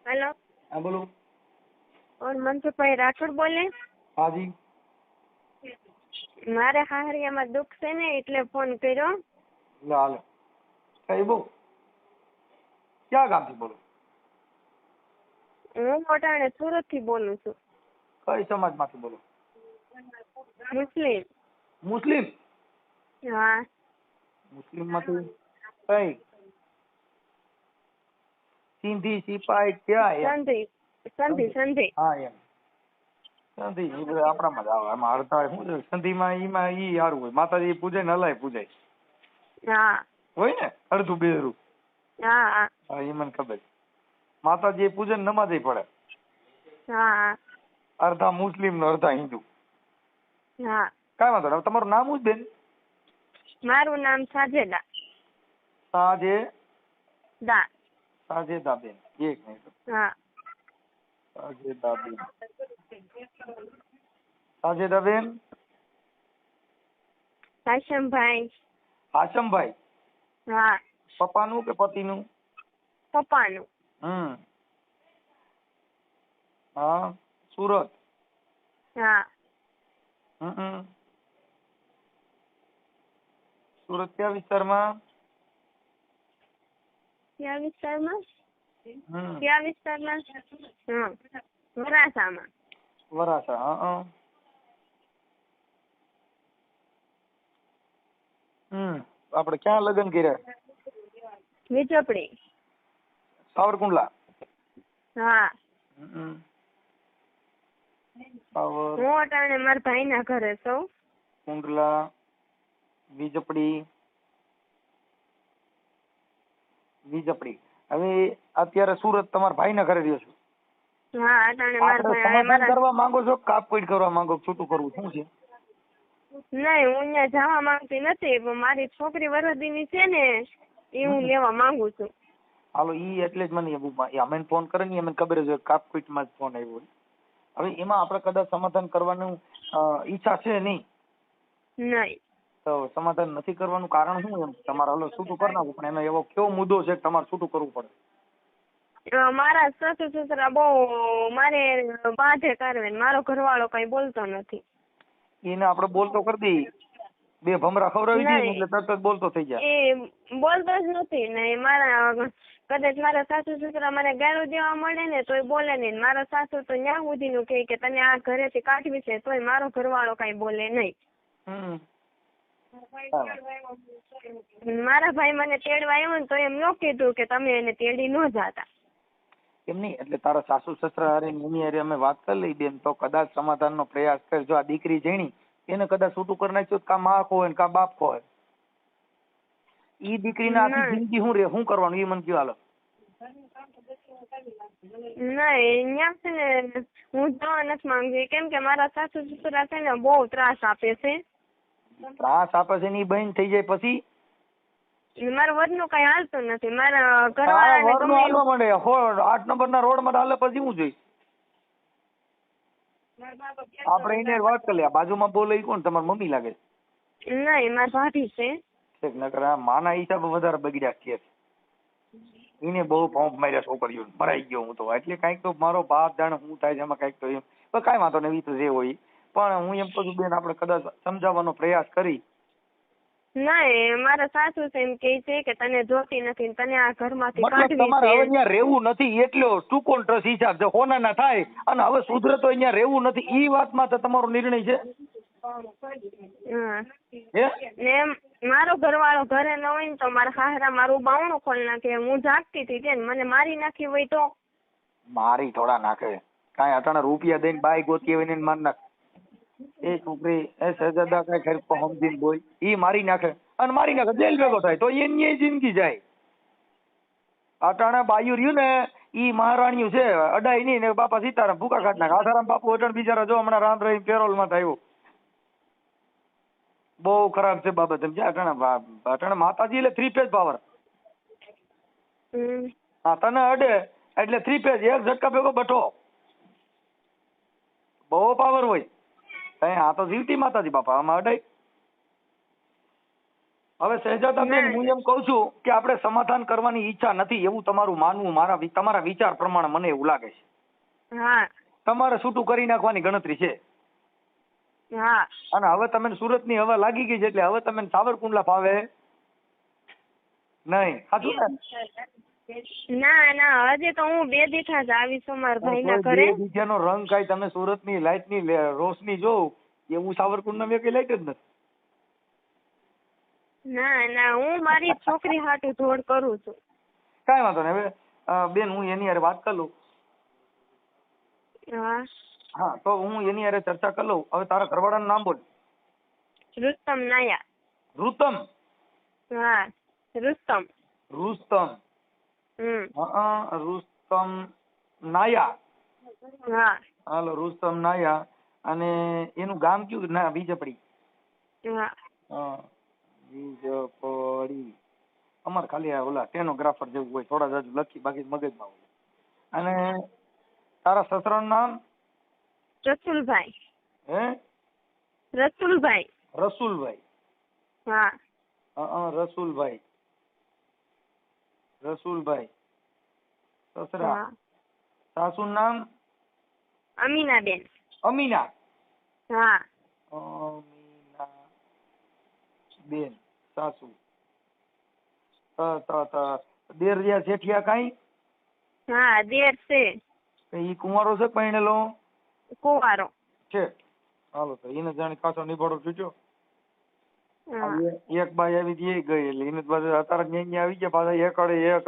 Hello. हाँ बोलो। और मनसुखભાઈ રાઠોડ બોલે? हाँ जी। મારે હાહરિયામાં દુઃખ છે ને એટલે ફોન કર્યો। लाल कई बो क्या काम थी बोलो? હું મોટાણે સુરત થી બોલું છું। कई समाज माथी बोलो? મુસ્લિમ। मुस्लिम? हाँ। मुस्लिम माथी कई सिंधी सिपाही क्या है? સંધી સંધી સંધી। हाँ एम संधी એ બધા આપણામાં જ આવે આમાં અડધા શું છે સંધીમાં ઈમાં ઈ સારું હોય માતાજી પૂજે ને અલાય પૂજાય हाँ હોય ને અડધું બેરું हाँ हाँ હા એ મને ખબર માતાજી પૂજે ને નમાજે પડે हाँ અડધા મુસ્લિમ ને અડધા હિન્દુ हाँ। કાંઈ વાંધો નહીં તમારું નામ શું બેન? મારું નામ સાજેદા દા। સાજેદાબેન એક મિનિટ हाँ સાજેદાબેન હાશમભાઈ। હાશમભાઈ हाँ પપ્પાનું કે પતિનું? પપ્પાનું। હા સુરત। हाँ સુરત કયા વિસ્તારમાં? ક્યાં વિસ્તારમાં? ક્યાં વિસ્તારમાં? હા વરાછામાં। વરાછા હા આપણે ક્યાં લગ્ન કર્યા? વીજપડી। સાવરકુંડલા? હા સાવર હું અટાણે મારા ભાઈના ઘરે છું। કુંડલા વીજપડી હવે અત્યારે સુરત તમારા ભાઈના ઘરે રહ્યો છો? હા અટાણે મારા આપણે ભાઈ સમાધાન કરવા માંગો છો કાપપીટ કરવા માંગો છૂટું કરવું શું છે? નહીં હું અહીંયા જવા માંગતી નથી પણ મારી છોકરી વરદીની છે ને એ હું લેવા માંગુ છું। હાલો ઈ એટલે જ મને અમે ફોન કરે ને મને ખબર જ હોય કાપપીટમાં જ ફોન આવ્યો હવે એમાં આપણે કદાચ સમાધાન કરવાનું ઈચ્છા છે નહીં નહીં તો સમાધાન નથી કરવાનું કારણ શું એમ તમારે હાલો છૂટું કરી નાખવું પણ એનો એવો કેવો મુદ્દો છે કે તમારે છૂટું કરવું પડે? મારા સાસુ સસરા બહુ મારે બાધે કરે મારો ઘરવાળો કઈ બોલતો નથી। એને આપણે બોલતો કરી દઈએ બે ભમરા ખવડાવી દઈએ ને એટલે તરત જ બોલતો થઈ જાય। એ બોલતો જ નથી ને મારા કદાચ મારા સાસુ સસરા મને ગાળું દેવા મળે ને તોય બોલે નહીં। મારા સાસુ તો ન્યા સુધીનું કહે કે તને આ ઘરેથી કાઢવી છે તોય મારો ઘરવાળો કઈ બોલે નહીં। મારા ભાઈ મને તેડવા આવ્યો ને તો એમ ન કીધું કે તમે એને તેડી ન જાતા। એમ નહીં એટલે તારા સાસુ સસરા હારે એની હારે અમે વાત કરી લઈ બેન તો કદાચ સમાધાનનો પ્રયાસ કર જો આ દીકરી જણી એને કદાચ છૂટું કરી નાખ્યું કા માં હોય ને કા બાપ હોય ઈ દીકરીને આખી જિંદગી શું રે શું કરવાનું એ મને કયો હાલો? નહીં ન્યા છે ને હું જવા નથી માંગતી કેમ કે મારા સાસુ સસરા છે ને બહુ ત્રાસ આપે છે। ત્રાસ આપે છે ને ઈ બંધ થઈ જાય પછી મારા વરનું કઈ હાલતું નથી। મારા ઘરવાળાને ગમે હાલવા માંડે 8 નંબરના રોડ માં હાલે પછી હું જોઈ આપણે એને વાત કરી લે બાજુમાં બોલે ઈ કોણ તમારી મમ્મી લાગે? નહીં મારી ભાભી છે। નકર આ માના હિસાબે વધારે બગડ્યા છે એને બહુ પંપ માર્યા છોકરીઓ મરાઈ ગયો હું તો એટલે કઈક તો મારો બાપ જાણે શું થાય છે એમાં કઈક તો એમ પણ કાંઈ વાંધો નહીં તો જે હોય પણ હું એમ કહું બેન આપણે કદાચ સમજાવવાનો પ્રયાસ કરી નહીં મારા સાસુ છે એમ કે છે કે તને જોતી નથી તને આ ઘરમાંથી કાઢવી તમારે છે। હવે અહીંયા રહેવું નથી એટલો ટૂંકો ટ્રસ હિસાબ જો હોનાના થાય અને હવે સુધરે તો અહીંયા રહેવું નથી ઈ વાતમાં તો તમારો નિર્ણય છે? ને મારો ઘરવાળો ઘરે ન હોય ને તો મારા હાહરા મારું બાવણું ખોલી નાખે। હું જાગતી હતી તેને મને મારી નાખી હોય તો? મારી થોડા નાખે કાંઈ અટાણા રૂપિયા દઈને બાઈ ગોતી હોય ને માર નાખ એ છોકરી એ સજાદા કઈ ખરી સમજીને બોલ ઈ મારી નાખે અને મારી નાખે જેલ ભેગો થાય તો એની જિંદગી જાય। અટાણા બાયું રહ્યું ને ઈ મહારાણીયું છે અડાઈ નહીં ને બાપા સીતારામ ભૂકા કાઢ નાખે આસારામ બાપુ અટણ બિચારા જો હમણાં રામ રહી પેરોલ માં થયું બહુ ખરાબ છે બાબત સમજ્યા? અટાણા માતાજી એટલે 3 ફેઝ પાવર હા તને અડે એટલે 3 ફેઝ એક ઝટકા ભેગો બઠો બહુ પાવર હોય। આ તો જીવતી માતાજી બાપા આમાં અડાઈ હવે શહેજાદાબેન હું એમ કહું છું કે આપણે સમાધાન કરવાની ઈચ્છા નથી એવું તમારું માનવું તમારા વિચાર પ્રમાણે મને એવું લાગે છે. હા તમારે છૂટું કરી નાખવાની ગણતરી છે. હા અને હવે તમે સુરતની હવા લાગી ગઈ છે એટલે હવે તમે સાવરકુંડલા ફાવે નહીં. સાચું ને? ના હજી તો હું 2 દીઠા જ આવી છું મારા ભાઈના કોઈ ઘરે. 2 દીઠાનો રંગ કાંઈ તમે સુરતની લાઇટની રોશની જોવ એવું સાવરકુંડલા મેં કઈ લાઈટ જ નથી. ના હું મારી છોકરી હાટુ ધોડ કરું છું. કાંઈ વાંધો નહીં. હવે બેન હું એની હારે વાત કરી લઉં. હા હા તો હું એની હારે ચર્ચા કરી લઉં. હવે તારા ઘરવાળાનું નામ બોલ. રુસ્તમ નાયા. રુતમ. હા રુસ્તમ. રુસ્તમ. રુસ્તમ નાયા. હા હાલો રૂસ્તમ નાયા. અને એનું ગામ કયું? ના બીજપડી. હા બીજપડી. અમારે ખાલી આ ઓલા સ્ટેનોગ્રાફર જેવું હોય થોડા જાજુ લખી બાકી મગજમાં હોય. અને તારા સસરાનું નામ? રસુલભાઈ. હે રસુલભાઈ. રસુલભાઈ. હા રસુલભાઈ. રસુલભાઈ સસરા. સાસુનું નામ? અમીનાબેન. અમીના. હા અમીના બેન સાસુ. દેર રહ્યા જેઠિયા કાંઈ? હા દેર છે. ઈ કુંવારો છે પરણેલો? કુંવારો છે. હાલો તો એને જાણી ખાસો નિભાડો છૂટ્યો. હા એક બાઈ આવી હતી એ ગઈ એટલે એને પાછું અત્યારે ન્યા આવી ગયા પાછા એક અડે એક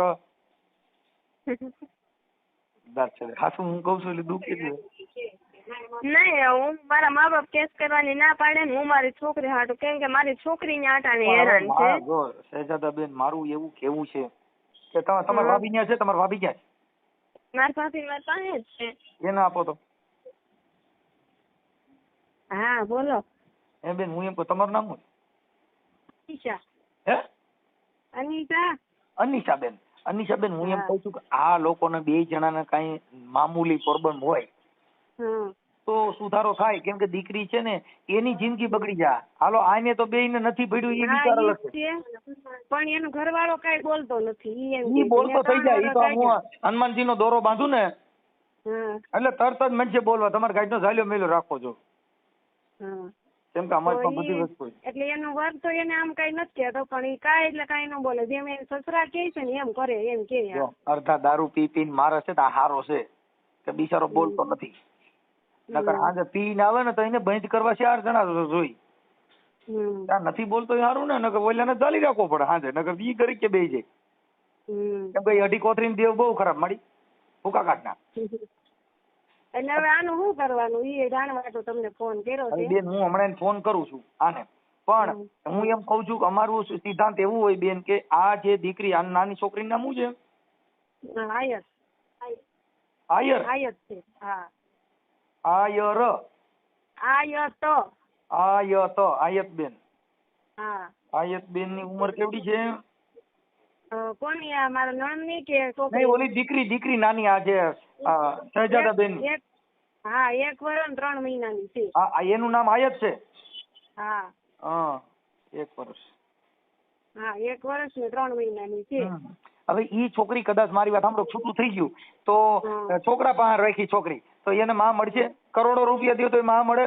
ખાસું હું કઉ છું એટલે દુઃખ કેટલું. નહીં હું મારા મા બાપ કેસ કરવાની ના પાડે ને હું મારી છોકરી હાટુ કેમ કે મારી છોકરી ને આટાને હેરાન છે. જો શહેજાદાબેન મારું એવું કેવું છે કે તમારા ભાભી ન્યા છે? તમારા ભાભી ક્યાં છે? મારા ભાભી મારી પાસે જ છે. એને આપો તો. હા બોલો. એ બેન હું એમ કહું તમારું નામ શું? અનિશા. હે અનિશા. અનિશાબેન. અનિશાબેન હું એમ કહું છું કે આ લોકોને 2 જણાને કઈ મામૂલી પ્રોબ્લેમ હોય તો સુધારો થાય. કેમ કે દીકરી છે ને એની જિંદગી બગડી જાય. હાલો આને તો બેયને નથી પડ્યું એ વિચાર અલગ છે પણ એનો ઘરવાળો કઈ બોલતો નથી. ઈ બોલતો થઈ જાય. ઈ તો હું હનુમાનજીનો દોરો બાંધું ને એટલે તરત જ મનસે બોલવા તમારે ગાઈડનો ઝાલ્યો મેલ્યો રાખો છો. કેમ કે અમારી પાસે બધી વસ્તુ એટલે એનો વર્ગ તો એને આમ કઈ નથી કહેતો પણ ઈ કાંઈ એટલે કાંઈ ન બોલે. જેમ એને સસરા કહે છે ને એમ કરે એમ કે. અડધા દારૂ પીને મારે છે તો આ હારો છે કે બિચારો બોલતો નથી. નકર આજે પીને આવે ને તો એને બંધ કરવા 4 જણા જોઈ. ત્યાં નથી બોલતો એ સારું ને. નકર ઓલાને ચાલી રાખવો પડે હાજે. નકર ઈ કરી કે બે જાય. કેમ કે અઢી કોથરીની દેવ બહુ ખરાબ માડી ભૂકા કાઢના. એટલે હવે આનું શું કરવાનું એ જાણવા તો તમને ફોન કર્યો છે. બેન હું હમણાં ફોન કરું છું આને. પણ હું એમ કઉ છું કે અમારું સિદ્ધાંત એવું હોય બેન કે આ જે દીકરી આ નાની છોકરીનું નામ શું છે? આયર. આયર. આયર છે. હા આયર. આયત. આયત. આયત બેન. હા આયત બેન ની ઉંમર કેવડી છે? કોની આ મારા નણંદની કે છોકરી? નહીં ઓલી દીકરી નાની આ જે શહેજાદાબેન. હા 1 વર્ષ 3 મહિનાની છે. એનું નામ આયત છે? હા 1 વર્ષ. હા 1 વર્ષ ને 3 મહિનાની છે. હવે ઈ છોકરી કદાચ મારી વાત સાંભળો છૂટું થઈ ગયું તો છોકરા પાસે રાખી છોકરી તો એને માં મળશે? કરોડો રૂપિયા દો તો માં મળે?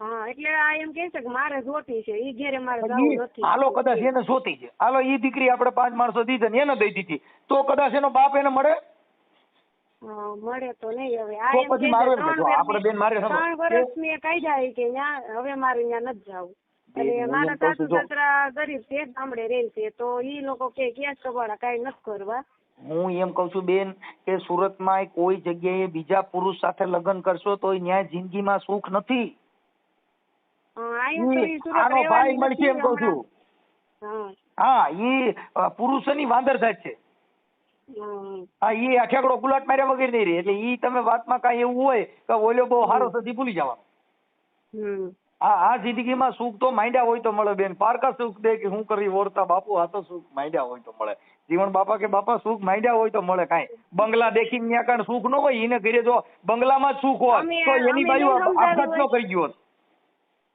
હા એટલે આ એમ કે છે કે મારે જોતી છે ઈ ઘેરે મારે જવું નથી. હાલો કદાચ એને જોતી છે. હાલો ઈ દીકરી આપણે 5 માણસો દીધે ને એને દઈ દીધી તો કદાચ એનો બાપ એને મળે? મળે તો નહીં. હવે આ તો એમ પછી મારે આપણે બેન મારે 3 વર્ષ મેં કહી જાય કે હવે મારે ત્યાં નથી જવું. અને મારા સાસુ સસરા ગરીબ છે ગામડે રહે છે તો ઈ લોકો કે કેસ કબાડા કઈ નથી કરવા. હું એમ કઉ છું બેન કે સુરતમાં કોઈ જગ્યાએ બીજા પુરુષ સાથે લગ્ન કરશો તો ન્યાય જિંદગીમાં સુખ નથી. આનો ભાઈ મળશે એમ કઉ છું. હા ઈ પુરુષોની વાંદર જાત છે. હા ઈ ઠેકડો ગુલાટ માર્યા વગર નહીં રહે. એટલે ઈ તમે વાતમાં કઈ એવું હોય કે ઓલો બહુ સારો સદી ભૂલી જવાનો. આ જિંદગીમાં સુખ તો માંડ્યા હોય તો મળે બેન. પારકા સુખ દે કે હું કરી ઓરતા બાપુ આ તો સુખ માંડ્યા હોય તો મળે. જીવન બાપા કે બાપા સુખ માંડ્યા હોય તો મળે. કાંઈ બંગલા દેખીને ત્યાં કાંઈ સુખ ન હોય એને ઘરે જો બંગલામાં જ સુખ હોય તો એની બાજુ આપઘાત ન કરી ગયો.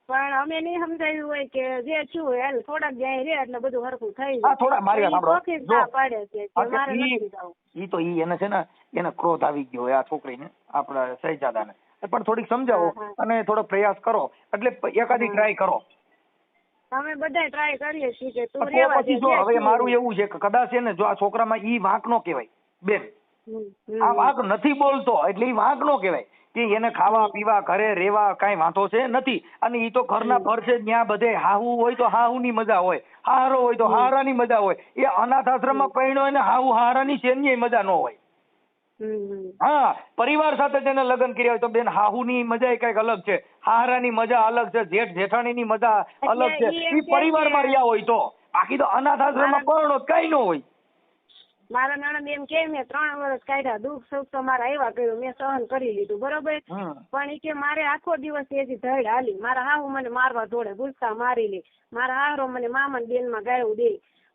પણ અમે નહીં સમજાવ્યું હોય કે જે છું હાલ થોડાક જાય રે એટલે બધું હરખું થઈ હા થોડા મારી વાત સાંભળો ચોખ્ખી જ ના પાડે છે કે મારે ઈ નથી જવું. ઈ તો ઈ એને છે ને એને ક્રોધ આવી ગયો હોય આ છોકરીને આપણા શહેજાદાને પણ થોડીક સમજાવો હા, હા. અને થોડો પ્રયાસ કરો એટલે એકાદી ટ્રાય કરો. અમે બધા ટ્રાય કરીએ છીએ કે તું તો રેવા પછી દે જો જે હવે છું. મારું એવું છે કે કદાચ છે ને જો આ છોકરામાં ઈ વાંક નો કહેવાય બેન, આ વાંક નથી બોલતો એટલે ઈ વાંક નો કહેવાય કે એને ખાવા પીવા ઘરે રેવા કઈ વાંધો છે નથી. અને ઈ તો ઘરના પર છે ત્યાં બધે હાહુ હોય તો હાહુની મજા હોય, હારો હોય તો હારાની મજા હોય. એ અનાથ આશ્રમમાં પૈણો એને હાહુ હારાની શેની મજા ન હોય. હા પરિવાર સાથે તેને લગ્ન કર્યા હોય તો બેન હાહુની મજા એ કઈક અલગ છે, હારાની મજા અલગ છે, જેઠ જેઠાણીની મજા અલગ છે. ઈ પરિવારમાં રહ્યા હોય તો, બાકી તો અનાથ આશ્રમમાં પૈણો કઈ ન હોય. મારા નણંદ એમ કે મેં 3 વર્ષ કાઢ્યા, દુઃખ સુખ તો મારા આવ્યા કર્યું, મેં સહન કરી લીધું બરોબર, પણ ઈ કે મારે આખો દિવસ એજી ધડ હાલી. મારા હાહુ મને મારવા દોડે, ગુસ્સા મારી લે, મારા હારો મને મામા ને બેન માં ગાળું દે,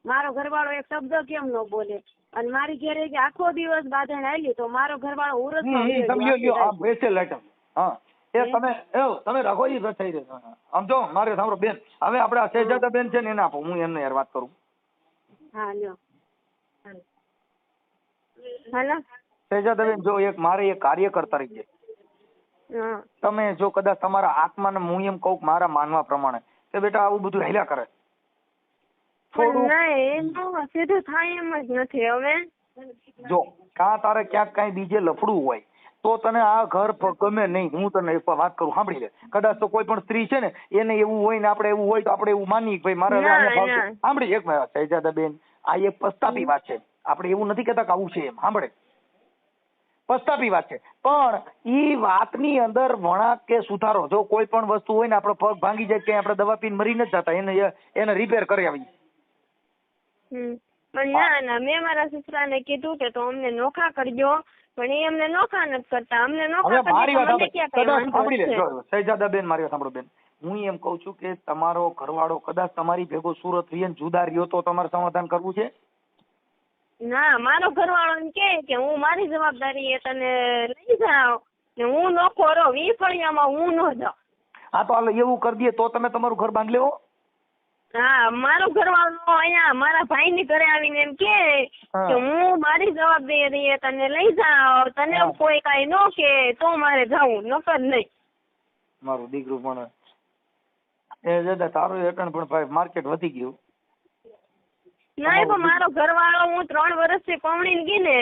મારો ઘરવાળો એક શબ્દ કેમ ન બોલે, અને મારી ઘરે કે આખો દિવસ બાંધણ હાલી તો મારો ઘરવાળો ઉરસ તમે રાખો ઈ થઈ જશે. આમ જો મારે સાંભળો બેન, હવે આપડે શહેજાદા બેન છે ને એને આપો, હું એમને યાર વાત કરું. હા લ્યો. હાલો શહેજાદાબેન, જો એક મારે એક કાર્યકર તરીકે તમે જો કદાચ તમારા આત્માને હું એમ કહું મારા માનવા પ્રમાણે કે બેટા આવું બધું હેલ્યા કરે થોડું સીધું થાય એમ જ નથી. હવે જો કાં તારે ક્યાંક કઈ બીજે લફડું હોય તો તને આ ઘર ગમે નહીં. હું તને એક વાત કરું, સાંભળી લે. કદાચ તો કોઈ પણ સ્ત્રી છે ને એને એવું હોય ને આપણે એવું હોય તો આપણે એવું માની ભાઈ મારે સાંભળી એક શહેજાદાબેન, આ એક પસ્તાપી વાત છે. આપણે એવું નથી કહેતા કે આવું છે એમ, સાંભળે પસ્તાપી વાત છે, પણ ઈ વાતની અંદર વળાંક કે સુધારો જો કોઈ પણ વસ્તુ હોય ને આપણો પગ ભાંગી જાય કે આપણે દવા પીને મરી નથી જતા, એને રિપેર કરી આવી. પણ ના મેં મારા સસરાને કીધું કે તો અમને નોખા કરજો, પણ એ અમને નોખા નથી કરતા. અમને નોખા સાંભળી લે શહેજાદાબેન, મારી વાત સાંભળો બેન, હું એમ કઉ છું કે તમારો ઘરવાળો કદાચ તમારી ભેગો સુરત રહીને જુદા રહ્યો તો તમારે સમાધાન કરવું છે. ના, મારો ઘરવાળો એમ કે હું મારી જવાબદારી એ તને લઈ જાઉં ને હું નોખો રહું, ઈ ફળિયામાં હું ન જાઉં. હા તો હાલો એવું કરી દઈએ તો તમે તમારું ઘર બાંધી લેવો. હા, મારો ઘરવાળો અહીંયા મારા ભાઈ ની ઘરે આવીને એમ કે હું મારી જવાબદારી તને લઈ જાઉં, તને કોઈ કઈ નો કે તો મારે જાવું, નકર નહીં. મારું દીકરું પણ એ જતા તારું એટણ પણ ભાઈ માર્કેટ વધી ગયું. નહીં પણ મારો ઘરવાળો હું 3 વર્ષથી પમણીને ગઈ ને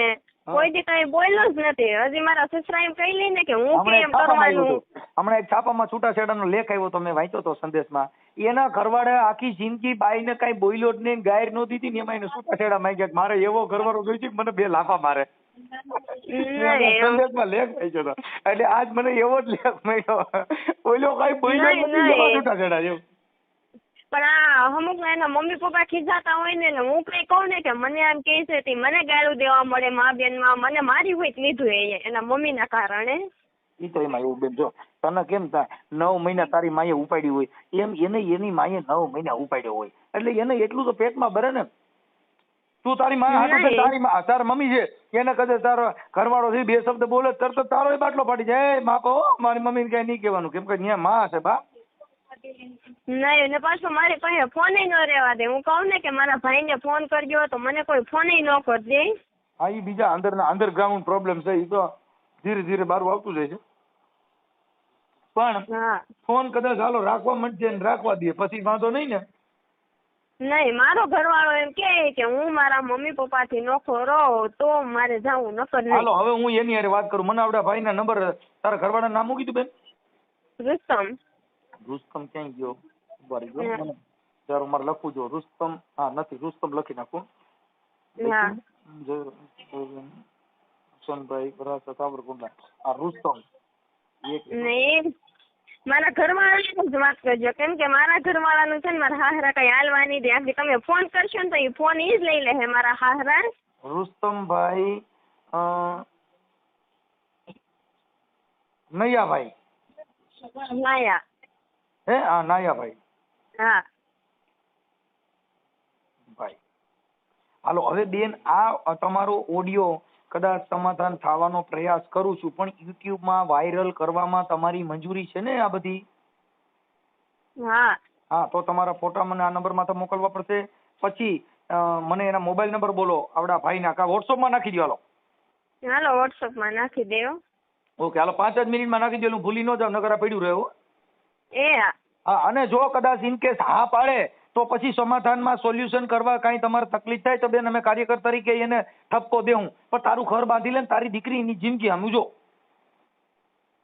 કોઈ દી કઈ બોલ્યો જ નથી. હજી મારા સસરા એમ કહી લે ને કે હું કેમ કરવાનું. હમણાં એક છાપામાં છૂટાછેડાનો લેખ આવ્યો તો મેં વાંચ્યો તો સંદેશમાં. એના ઘરવાળે આખી જિંદગી બાઈને કઈ બોલ્યો જ નહીં, ગાયર નો દીધી ને એમાં એને છૂટાછેડા માંગ્યા. મારે એવો ઘરવાળો જોઈ છે મને 2 લાફા મારે. સંદેશમાં લેખ વાંચ્યો હતો એટલે આજ મને એવો જ લેખ મળ્યો. ઓલો કઈ બોલ્યો નથી, છૂટાછેડા જેવું. પણ આ અમુક એના મમ્મી પપ્પા ખીજાતા હોય ને હું કઈ કહું ને કે મને આમ કે છે મને ગાળું દેવા મળે, મા બેન માં મને મારી હોય લીધું એના મમ્મી ના કારણે. ઈ તો એમાં એવું બેન, જો તને કેમ 9 મહિના તારી માએ ઉપાડી હોય એમ એને એની માએ 9 મહિના ઉપાડ્યો હોય એટલે એને એટલું તો પેટમાં ભરે ને. તું તારી માં હાટું તારી તાર મમ્મી છે એને કદાચ તારો ઘરવાળો છે 2 શબ્દ બોલે તરત તારો એ બાટલો ફાટી જાય. માપો મારી મમ્મીને કઈ નહીં કહેવાનું કેમ કે ત્યાં માં છે બા. નહીં ને પાછું મારી પાસે ફોન ન રહેવા દે. હું કહું ને કે મારા ભાઈને ફોન કરજો તો મને કોઈ ફોન ન કરી દે. હા ઈ બીજા અંડરગ્રાઉન્ડ પ્રોબ્લેમ છે, ઈ તો ધીરે ધીરે બહાર આવતું જાય છે. પણ ફોન કદાચ હાલો રાખવા માંડજે ને રાખવા દે પછી વાંધો નહીં ને. નહીં, મારો ઘરવાળો એમ કે હું મારા મમ્મી પપ્પા થી નોખો રહો તો મારે જાવું, નકર નહીં. હાલો હવે હું એની હારે વાત કરું. મને આપડા ભાઈ ના નંબર, તારા ઘરવાળા નામ મૂકી દઉં બેન? રુસ્તમ. રુસ્તમ ક્યાં ગયો? ઉભા મને જરા મારે લખવું જો. રુસ્તમ, હા નથી, રુસ્તમ લખી નાખું. સોનભાઈ બરાબર સાબરકુંડલા. આ રુસ્તમ નહીં, મારા ઘરવાળાને જ વાત કરજો કેમ કે મારા ઘરવાળાનું છે ને મારા હાહરા કઈ હાલવા નહીં દે. આખી તમે ફોન કરશો ને તો એ ફોન ઈ જ લઈ લે મારા હાહરા. રુસ્તમભાઈ નૈયાભાઈ. નાયા. હે? હા નાયાભાઈ. હા ભાઈ. હાલો હવે બેન આ તમારો ઓડિયો કદાચ સમાધાન થવાનો પ્રયાસ કરું છું પણ YouTube માં વાયરલ કરવામાં તમારી મંજૂરી છે ને? આ બધી હા હા, તો તમારા ફોટા મને આ નંબર માં મોકલવા પડશે. પછી મને એના મોબાઈલ નંબર બોલો આવડા ભાઈના, કા વોટ્સઅપમાં નાખી દો. હાલો વોટ્સઅપમાં નાખી દેવો. ઓકે, હાલો 5 જ મિનિટમાં નાખી દો, હું ભૂલી ન જાઉં, નકર આ પડ્યું રહે. એ હા. હા, અને જો કદાચ ઇન કેસ હા પાડે તો પછી સમાધાનમાં સોલ્યુશન કરવા કાંઈ તમારે તકલીફ થાય તો બેન અમે કાર્યકર તરીકે એને ઠપકો દેવું, પણ તારું ઘર બાંધી લે ને તારી દીકરીની જિંદગી સમજો.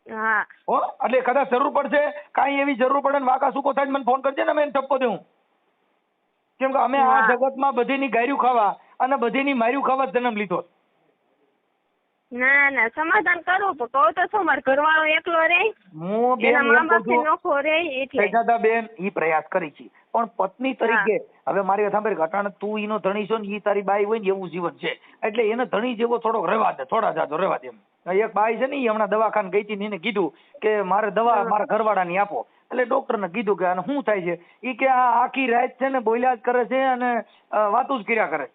હા હો, એટલે કદાચ જરૂર પડશે, કાંઈ એવી જરૂર પડે ને વાંકા સૂકો થાય મને ફોન કરજે ને, અમે એને ઠપકો દેવું. કેમ કે અમે આ જગતમાં બધીની ગાયરું ખાવા અને બધીની માર્યું ખાવા જન્મ લીધો. ના ના સમાધાન કરવું તો કહું તો શું, મારો ઘરવાળો એકલો રે, હું બેન એના મા એમ બાપ કહું છું, નોખો રે એટલે સજાદા બેન ઈ પ્રયાસ કરી છે, પણ પત્ની તરીકે હવે મારી સાંભળ, ઘટાણ તું ઈનો ધણી છો ને ઈ તારી બાઈ હોય ને એવું જીવન છે, એટલે એને ધણી જેવો થોડોક રહેવા દે, થોડા જાજો રહેવા દે. એક બાઈ છે ને ઈ હમણાં દવાખાને ગઈ હતી ને એને કીધું કે મારે દવા મારા ઘરવાળાની આપો, એટલે ડોક્ટરને કીધું કે આને શું થાય છે, ઈ કે આ આખી રાત છે ને બોલ્યા જ કરે છે અને વાતું જ કર્યા કરે.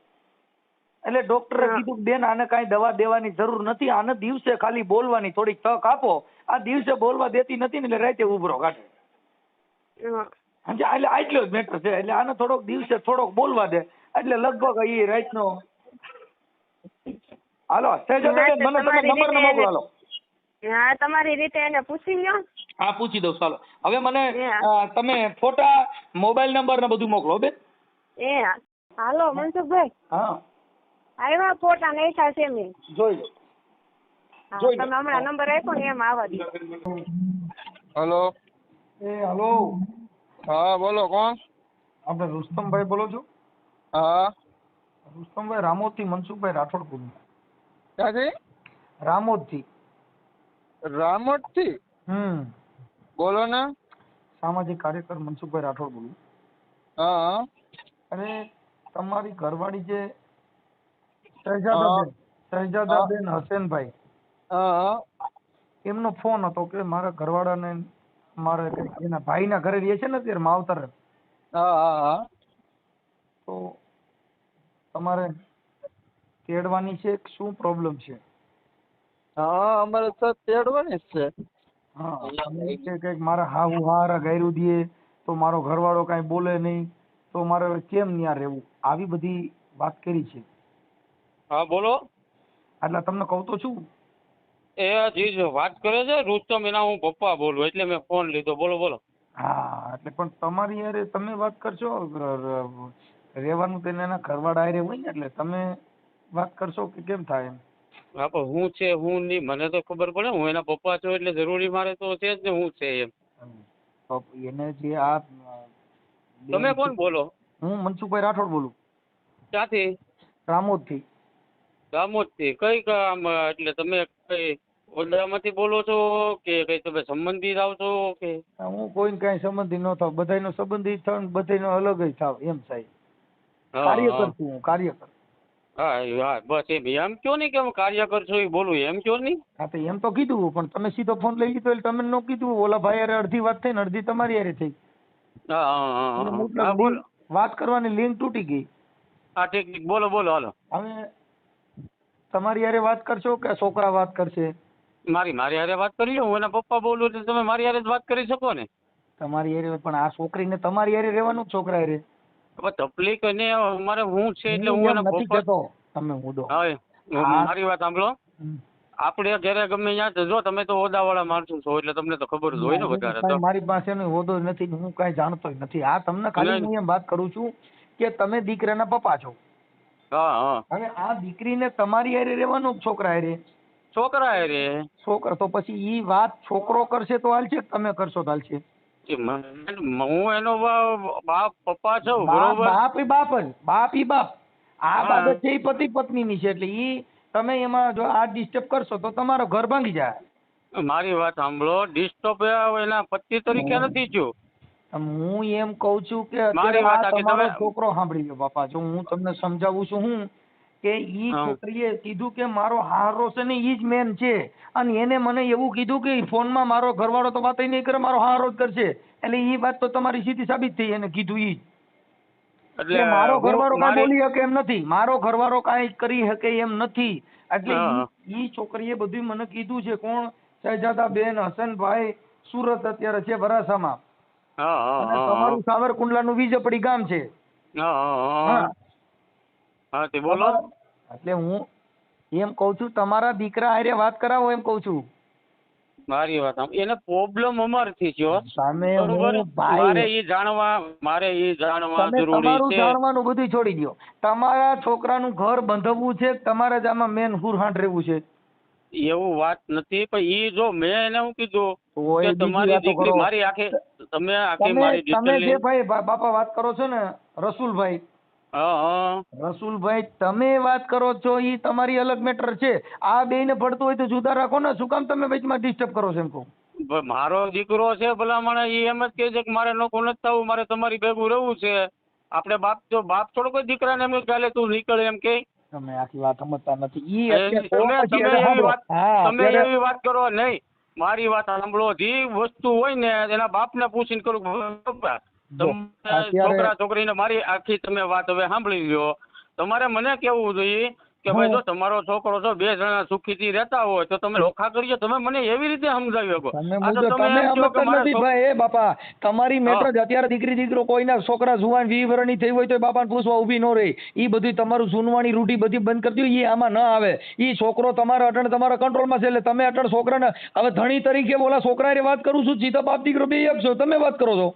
એટલે ડોક્ટરે કીધું બેન આને કાંઈ દવા દેવાની જરૂર નથી, આને દિવસે ખાલી બોલવાની થોડીક તક આપો, આ દિવસે બોલવા દેતી નથી ને એટલે રાતે ઉભરો કાઢે. એટલે આટલો જ મેટર છે, એટલે આને થોડોક દિવસે થોડોક બોલવા દે એટલે લગભગ એ રાતનો. હાલો સહેજાદાબેન મને તમે નંબર ને મોકલો. હાલો હા તમારી રીતે એને પૂછી લ્યો. હા પૂછી દઉં. ચાલો હવે મને તમે ફોટા મોબાઈલ નંબર ને બધું મોકલો બેન. એ હાલો મનસુખભાઈ. હા આવ્યા ફોટા નાખ્યા છે મેં, જોઈ લો. તમે હમણાં નંબર આપ્યો ને એમ આવવા દો. હેલો. હલો. હા બોલો, કોણ? આપણે રુસ્તમભાઈ બોલો છો? હા રુસ્તમભાઈ રામોદથી મનસુખભાઈ રાઠોડ બોલું. ક્યાંથી? રામોદથી. રામોદથી? બોલો ને. સામાજિક કાર્યકર મનસુખભાઈ રાઠોડ બોલું. હા. અને તમારી ઘરવાળી જે શહેજાદાબેન હસેનભાઈ, એમનો ફોન હતો કે મારા ઘરવાળાને મારે એના ભાઈના ઘરે રહે છે ને અત્યારે માવતર, તો તમારે તેડવાની છે શું પ્રોબ્લેમ છે? હા અમારે તો તેડવાની જ છે. હા કે મારા હાહુ હારા ગાયરું દે તો મારો ઘરવાળો કાંઈ બોલે નહીં તો મારે કેમ ન્યા રહેવું, આવી બધી વાત કરી છે. હા બોલો. એટલે તમને કહું તો છું. એ જી વાત કરે છે રુસ્તમ, એના હું પપ્પા બોલું એટલે મેં ફોન લીધો. બોલો બોલો. હા એટલે પણ તમારી યારે તમે વાત કરશો, રહેવાનું તેને એના ઘરવાળા હારે હોય ને એટલે તમે વાત કરશો કે કેમ થાય એમ? હા પણ હું છે હું નહીં મને તો ખબર પડે, હું એના પપ્પા છું એટલે જરૂરી મારે તો છે જ ને હું છે એમ. એને જે આ તમે કોણ બોલો? હું મનસુખભાઈ રાઠોડ બોલું. ક્યાંથી? રામોદથી. રામોદથી કઈ કામ એટલે તમે કઈ ઓરડામાંથી બોલો છો કે કઈ તમે સંબંધી થાવ છો કે? હું કોઈ કઈ સંબંધી ન થાવ, બધાનો સંબંધી થાવ, બધાનો અલગ જ થાવ એમ સાહેબ. કાર્યકર છું હું, કાર્યકર. હા હા બસ એમ કયો નહીં કે હું કાર્યકર છું એ બોલું એમ કયો નહીં. હા તો એમ તો કીધું પણ તમે સીધો ફોન લઈ લીધો એટલે તમે ન કીધું. ઓલા ભાઈ હારે અડધી વાત થઈ ને અડધી તમારી હારે થઈ. હા બોલો. વાત કરવાની લિંક તૂટી ગઈ. હા ઠીક ઠીક બોલો બોલો હાલો. હવે તમારી હારે વાત કરશો કે છોકરા વાત કરશે? મારી હારે વાત કરી લો. હું એના પપ્પા બોલું એટલે તમે મારી હારે જ વાત કરી શકો ને. તમારી હારે પણ આ છોકરીને તમારી હારે રહેવાનું છોકરા હારે. તકલીફ એને અમારે હું છે એટલે હું એના પપ્પા. તમે મુદો મારી વાત સાંભળો. આપણે ઘરે ગમે ત્યાં જો તમે તો ઓદાવાળા માણસો છો એટલે તમને તો ખબર જ હોય ને વધારે તો. મારી પાસે હોદો નથી, હું કઈ જાણતો નથી. આ તમને ખાલી હું એમ વાત કરું છું કે તમે દીકરાના પપ્પા છો. હા. હવે આ દીકરીને તમારી હારે રહેવાનું છોકરા હારે? છોકરા હારે. છોકરા તો પછી ઈ વાત છોકરો કરશે તો હાલશે, તમે કરશો તો હાલશે? હું એનો બાપ પપ્પા છું બરોબર. બાપ ઈ બાપ. આ બાબત છે પતિ પત્ની ની છે એટલે ઈ તમે એમાં જો આ ડિસ્ટર્બ કરશો તો તમારો ઘર ભાંગી જાય. મારી વાત સાંભળો, ડિસ્ટર્બ એના પતિ તરીકે નથી થયું. હું એમ કઉ છું કે તમારો છોકરો સાંભળી લો બાપા, જો હું તમને સમજાવું છું હું કે ઈ છોકરીએ કીધું કે મારો હારો છે ને ઈ જ મેન છે, અને એને મને એવું કીધું કે ફોનમાં મારો ઘરવાળો તો વાત નહીં કરે, મારો હારો જ કરશે. એટલે ઈ વાત તો તમારી સીધી સાબિત થઈ. એને કીધું ઈ જ એટલે મારો ઘરવાળો કઈ બોલી શકે એમ નથી, મારો ઘરવાળો કઈ કરી શકે એમ નથી. એટલે ઈ છોકરીએ બધું મને કીધું છે. કોણ? શહેજાદા બેન હસનભાઈ, સુરત અત્યારે છે વરાછામાં. હા હા અને હા તમારું સાવરકુંડલાનું વીજપડી ગામ છે. હા હા હા હા તે બોલો. એટલે હું એમ કઉ છું તમારા દીકરા હારે વાત કરાવો એમ કઉ છું. મારી વાત એને પ્રોબ્લેમ અમારથી થયો સામે બરોબર. હું ભાઈ મારે એ જાણવા તમે જરૂરી તમારું છે. જાણવાનું બધું છોડી દો. તમારા છોકરાનું ઘર બંધાવવું છે, તમારે જ આમાં મેન હુરહાટ રહેવું છે. એવું વાત નથી પણ ઈ જો મેં એને શું કીધું તો કે એ બીજી તમારી વાતો દીકરી કરો. મારી આખી તમે આખી તમે મારી તમે ડિટેલ જે ભાઈ બાપા વાત કરો છો ને રસુલભાઈ, હા હા રસુલભાઈ તમે વાત કરો છો ઈ તમારી અલગ મેટર છે. આ બેયને પડતું હોય તો જુદા રાખો ને. શું કામ તમે વચમાં ડિસ્ટર્બ કરો છો એમ કહું? મારો દીકરો છે ભલામણ ઈ એમ જ કહે છે કે મારે નોખું નથી થવું, મારે તમારી ભેગું રહેવું છે. આપણે બાપ થોડો કોઈ દીકરાને એમ ચાલે તું નીકળ એમ કે. તમે આખી વાત સમજતા નથી. ઈ અત્યારે તો તમે પછી તમે એટલે એવી સાંભળો. વાત હા તમે અત્યારે એવી વાત કરો નહીં. મારી વાત સાંભળો. જે વસ્તુ હોય ને એના બાપને પૂછીને કરું. જો તમે અત્યારે છોકરા છોકરીને મારી આખી તમે વાત હવે સાંભળી લ્યો. તમારે મને કેવું જોઈએ કે ભાઈ જો તમારો છોકરો છો, બે જણા સુખીથી રહેતા હોય તો તમે લોખા કરીએ. તમે મને એવી રીતે સમજાવી શકો. તમે આ તો તમે તમે એમ કહો કે સમજતા મારે નથી ભાઈ. એ બાપા તમારી હા. મેટર અત્યારે દીકરી દીકરો કોઈના છોકરા જુવાન 20 વર્ષની થઈ હોય તો બાપાને પૂછવા ઊભી ન રહી. ઈ બધું તમારું જૂનવાણી રૂઢી બધી બંધ કરી દો. ઈ આમાં ન આવે. ઈ છોકરો તમારા અટણ તમારા કંટ્રોલમાં છે. એટલે તમે અટણ છોકરાને હવે ધણી તરીકે ઓલા છોકરાએ વાત કરું છું. જીતા બાપ દીકરો બે એક છો. તમે વાત કરો છો.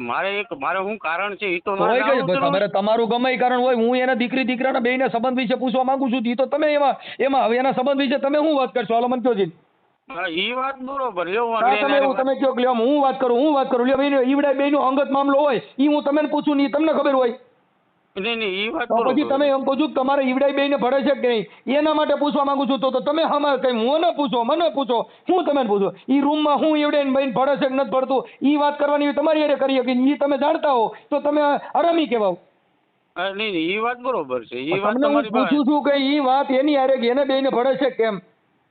મારે શું કારણ છે એ તો મારે હોય કઈ જાણવું જરૂરી. તમારે તમારું ગમે ઈ કારણ હોય. હું એના દીકરી દીકરાના બેયના સંબંધ વિશે પૂછવા માંગુ છું. ઈ તો તમે એમાં હવે એના સંબંધ વિશે તમે શું વાત કરશો? હાલો મને કહો જી. હા, ઈ વાત બરોબર. લ્યો હા તમે એવું તમે કહો કે લ્યો હું વાત કરું લ્યો ઈવડા બેયનો અંગત મામલો હોય ઈ હું તમને પૂછું ને ઈ તમને ખબર હોય નહીં ઈ વાત તો પછી બરોબર. તમે એમ કહો છો કે તમારે ઈવડા બેયને ભળે છે કે નહીં એના માટે પૂછવા માંગુ છું. તો તમે હમાર કઈ મને પૂછો હું તમને પૂછો ઈ રૂમમાં હું ઈવડે બેન ભળે છે કે નથી ભળતું ઈ વાત કરવાની તમારી હારે કરી કે ઈ તમે જાણતા હો તો તમે હરામી કહેવાઓ. નહીં ઈ વાત બરોબર છે. ઈ વાત તમને હું તમારી પાસે. પૂછું છું કે ઈ વાત એની હારે કે એને બેયને ભળે છે કેમ?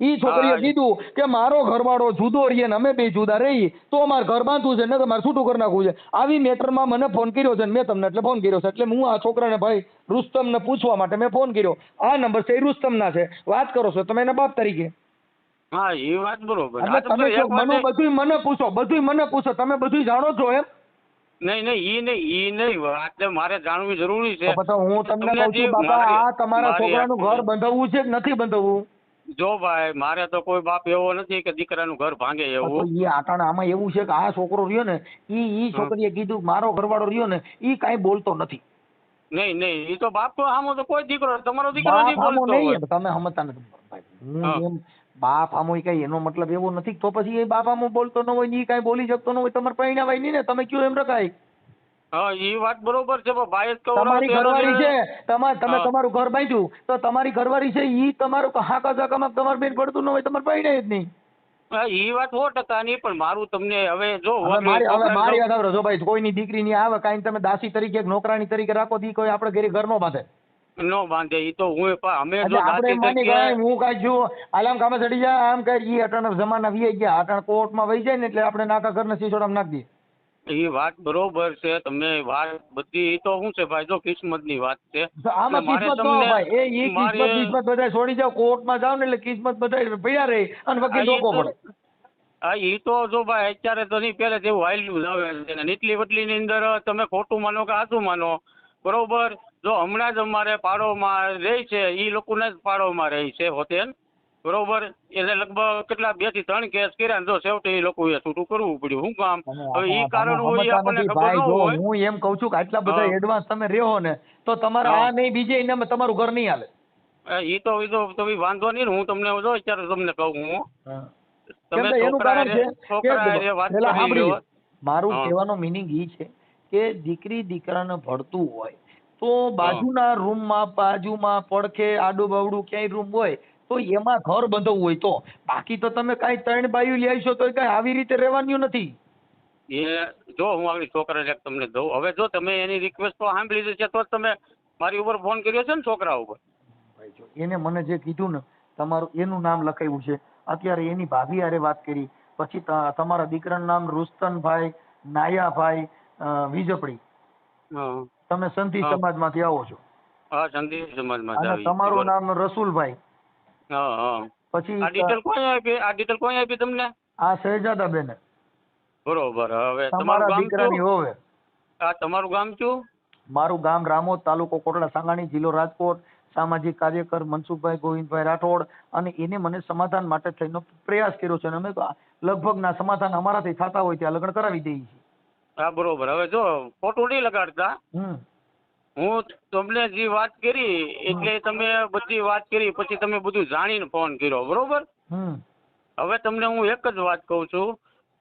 ઈ છોકરીએ હા. કીધું કે મારો ઘરવાળો જુદો રહીએ ને અમે બે જુદા રહીએ તો અમારે ઘર બાંધવું છે ને તમારે છૂટું કરી નાખવું છે. આવી મેટરમાં મને ફોન કર્યો છે ને મેં તમને એટલે ફોન કર્યો છે. એટલે હું આ છોકરાને ભાઈ રુસ્તમને પૂછવા માટે મેં ફોન કર્યો. આ નંબર છે એ રુસ્તમના છે. વાત કરો છો તમે એના બાપ તરીકે. હા ઈ વાત બરોબર. એટલે તમે જો બધું મને પૂછો તમે બધું જાણો છો એમ? નહીં ઈ નહીં વાત મારે જાણવી જરૂરી છે. તો પછી હું તમને કહું છું બાપા આ તમારા છોકરાનું ઘર બંધાવવું છે કે નથી બંધાવવું? જો ભાઈ મારે તો કોઈ બાપ એવો નથી કે દીકરાનું ઘર ભાંગે તો એવું. ઈ આટાણે આમાં એવું છે કે આ છોકરો રહ્યો ને ઈ છોકરીએ કીધું મારો ઘરવાળો રહ્યો ને ઈ કાંઈ બોલતો નથી. નહીં ઈ તો બાપ તો આમ તો કોઈ દીકરો તમારો દીકરો બાપ નહીં આમો બોલતો હોય. નહીં તમે સમજતા નથી ભાઈ. હા. હું એમ બાપ આમો કઈ એનો મતલબ એવો નથી તો પછી એ બાપ આમો બોલતો ન હોય ને ઈ કાંઈ બોલી શકતો ન હોય તમારે પરિણાવાય નહીં ને તમે કયો એમ રખાય. હા ઈ વાત બરોબર છે પણ ભાઈ જ તમારી ઘરવાળી છે તમે હા. તમારું ઘર બાંધ્યું તો તમારી ઘરવાળી છે ઈ તમારું હાકા જાકામાં તમારે બેન પડતું ન હોય તમારે પરિણાય જ નહીં. હા ઈ વાત 100% નહીં પણ મારું તમને હવે જો હવે મારી વાત સાંભળો જો ભાઈ કોઈની દીકરી ની આવે કાંઈ તમે દાસી તરીકે નોકરાણી તરીકે રાખો દી કોઈ આપણે ઘરે ઘર નો બાંધે. નો બાંધે ઈ તો હું અમે જો એટલે આપણે દાંતી માની તરીકે ગણાય હું કાંઈ જો આલામ કામે ચડી જાય આમ કઈ ઈ અટાણા જમાના વી ગયા અટાણા કોર્ટમાં વહી જાય ને એટલે આપણે નાકા ઘરને સીસોડામાં નાખી દઈએ. ઈ વાત બરોબર છે તમે વાત બધી ઈ તો શું છે ભાઈ જો કિસ્મતની વાત છે. તો આમાં કિસ્મત નો ભાઈ એ કિસ્મત બધા છોડી જાવ કોર્ટમાં જાવ ને એટલે કિસ્મત બધા પડ્યા રહે અને વકીલ રોકો પડે. હા ઈ તો જો ભાઈ અત્યારે તો નહીં પહેલે જેવું હાલ્યું જ આવે છે ને નીચલી વટલીની અંદર તમે ખોટું માનો કે સાચું માનો બરોબર. જો હમણાં જ અમારે પાડોમાં રહે છે ઈ લોકોને જ પાડોમાં રહે છે હોતેન બરોબર. એટલે લગભગ કેટલા 2 થી 3 કેસ કર્યા જો છેવટે એ લોકોએ છૂટું કરવું પડ્યું. શું કામ હવે ઈ કારણ હોય ઈ આપણને ખબર ન હોય. હું એમ કઉ છું કે આટલા બધા એડવાન્સ તમે રહ્યો ને તો તમારે આ નહીં બીજે એને તમારું ઘર નહીં હાલે. ઈ તો વાંધો નહીં ને હું તમને જો અત્યારે તમને કહું હું તમે એનું કારણ છે છોકરા વાત પેલા કરી સાંભળી લ્યો. મારું કહેવાનો મિનિંગ ઈ છે કે દીકરી દીકરાને ભળતું હોય તો બાજુના રૂમમાં બાજુમાં પડખે આડું બાવડું ક્યાંય રૂમ હોય તો એમાં ઘર બંધવું હોય તો બાકી તો તમે કાંઈ 3 બાયું લઈ આવશો તો કાંઈ આવી રીતે રહેવાનું નથી. એ જો હું આગળ છોકરાને તમને દઉં હવે જો તમે એની રિક્વેસ્ટ તો સાંભળી લીધી છે તો જ તમે મારી ઉપર ફોન કર્યો છે ને છોકરા ઉપર. ભાઈ જો એને મને જે કીધું ને તમારું એનું નામ લખાવ્યું છે અત્યારે એની ભાભી હારે વાત કરી પછી તમારા દીકરાનું નામ રુસ્તનભાઈ નાયાભાઈ વીજપડી તમે સંધિ સમાજમાંથી આવો છો. હા સંધિ સમાજમાં અને તમારું નામ રસુલભાઈ. હા પછી આ ડિટેલ કોણે આપી તમને? આ શહેજાદાબેન. બરોબર. હવે તમારું તમારા ગામ દીકરાની કયું? હોવે. આ તમારું ગામ કયું? મારું ગામ રામોદ, તાલુકો કોટડા સાંગાણી, જિલ્લો રાજકોટ. સામાજિક કાર્યકર મનસુખભાઈ ગોવિંદભાઈ રાઠોડ, અને એને મને સમાધાન માટે થઈને પ્રયાસ કર્યો છે, અને અમે તો લગભગ ના સમાધાન અમારાથી થતા હોય ત્યાં લગ્ન કરાવી દઈએ છીએ. હા બરોબર. હવે જો ખોટું નહીં લગાડતા. હમ હું તમને જે વાત કરી એટલે તમે બધી વાત કરી, પછી તમે બધું જાણીને ફોન કર્યો, બરોબર. હમ હવે તમને હું એક જ વાત કહું છું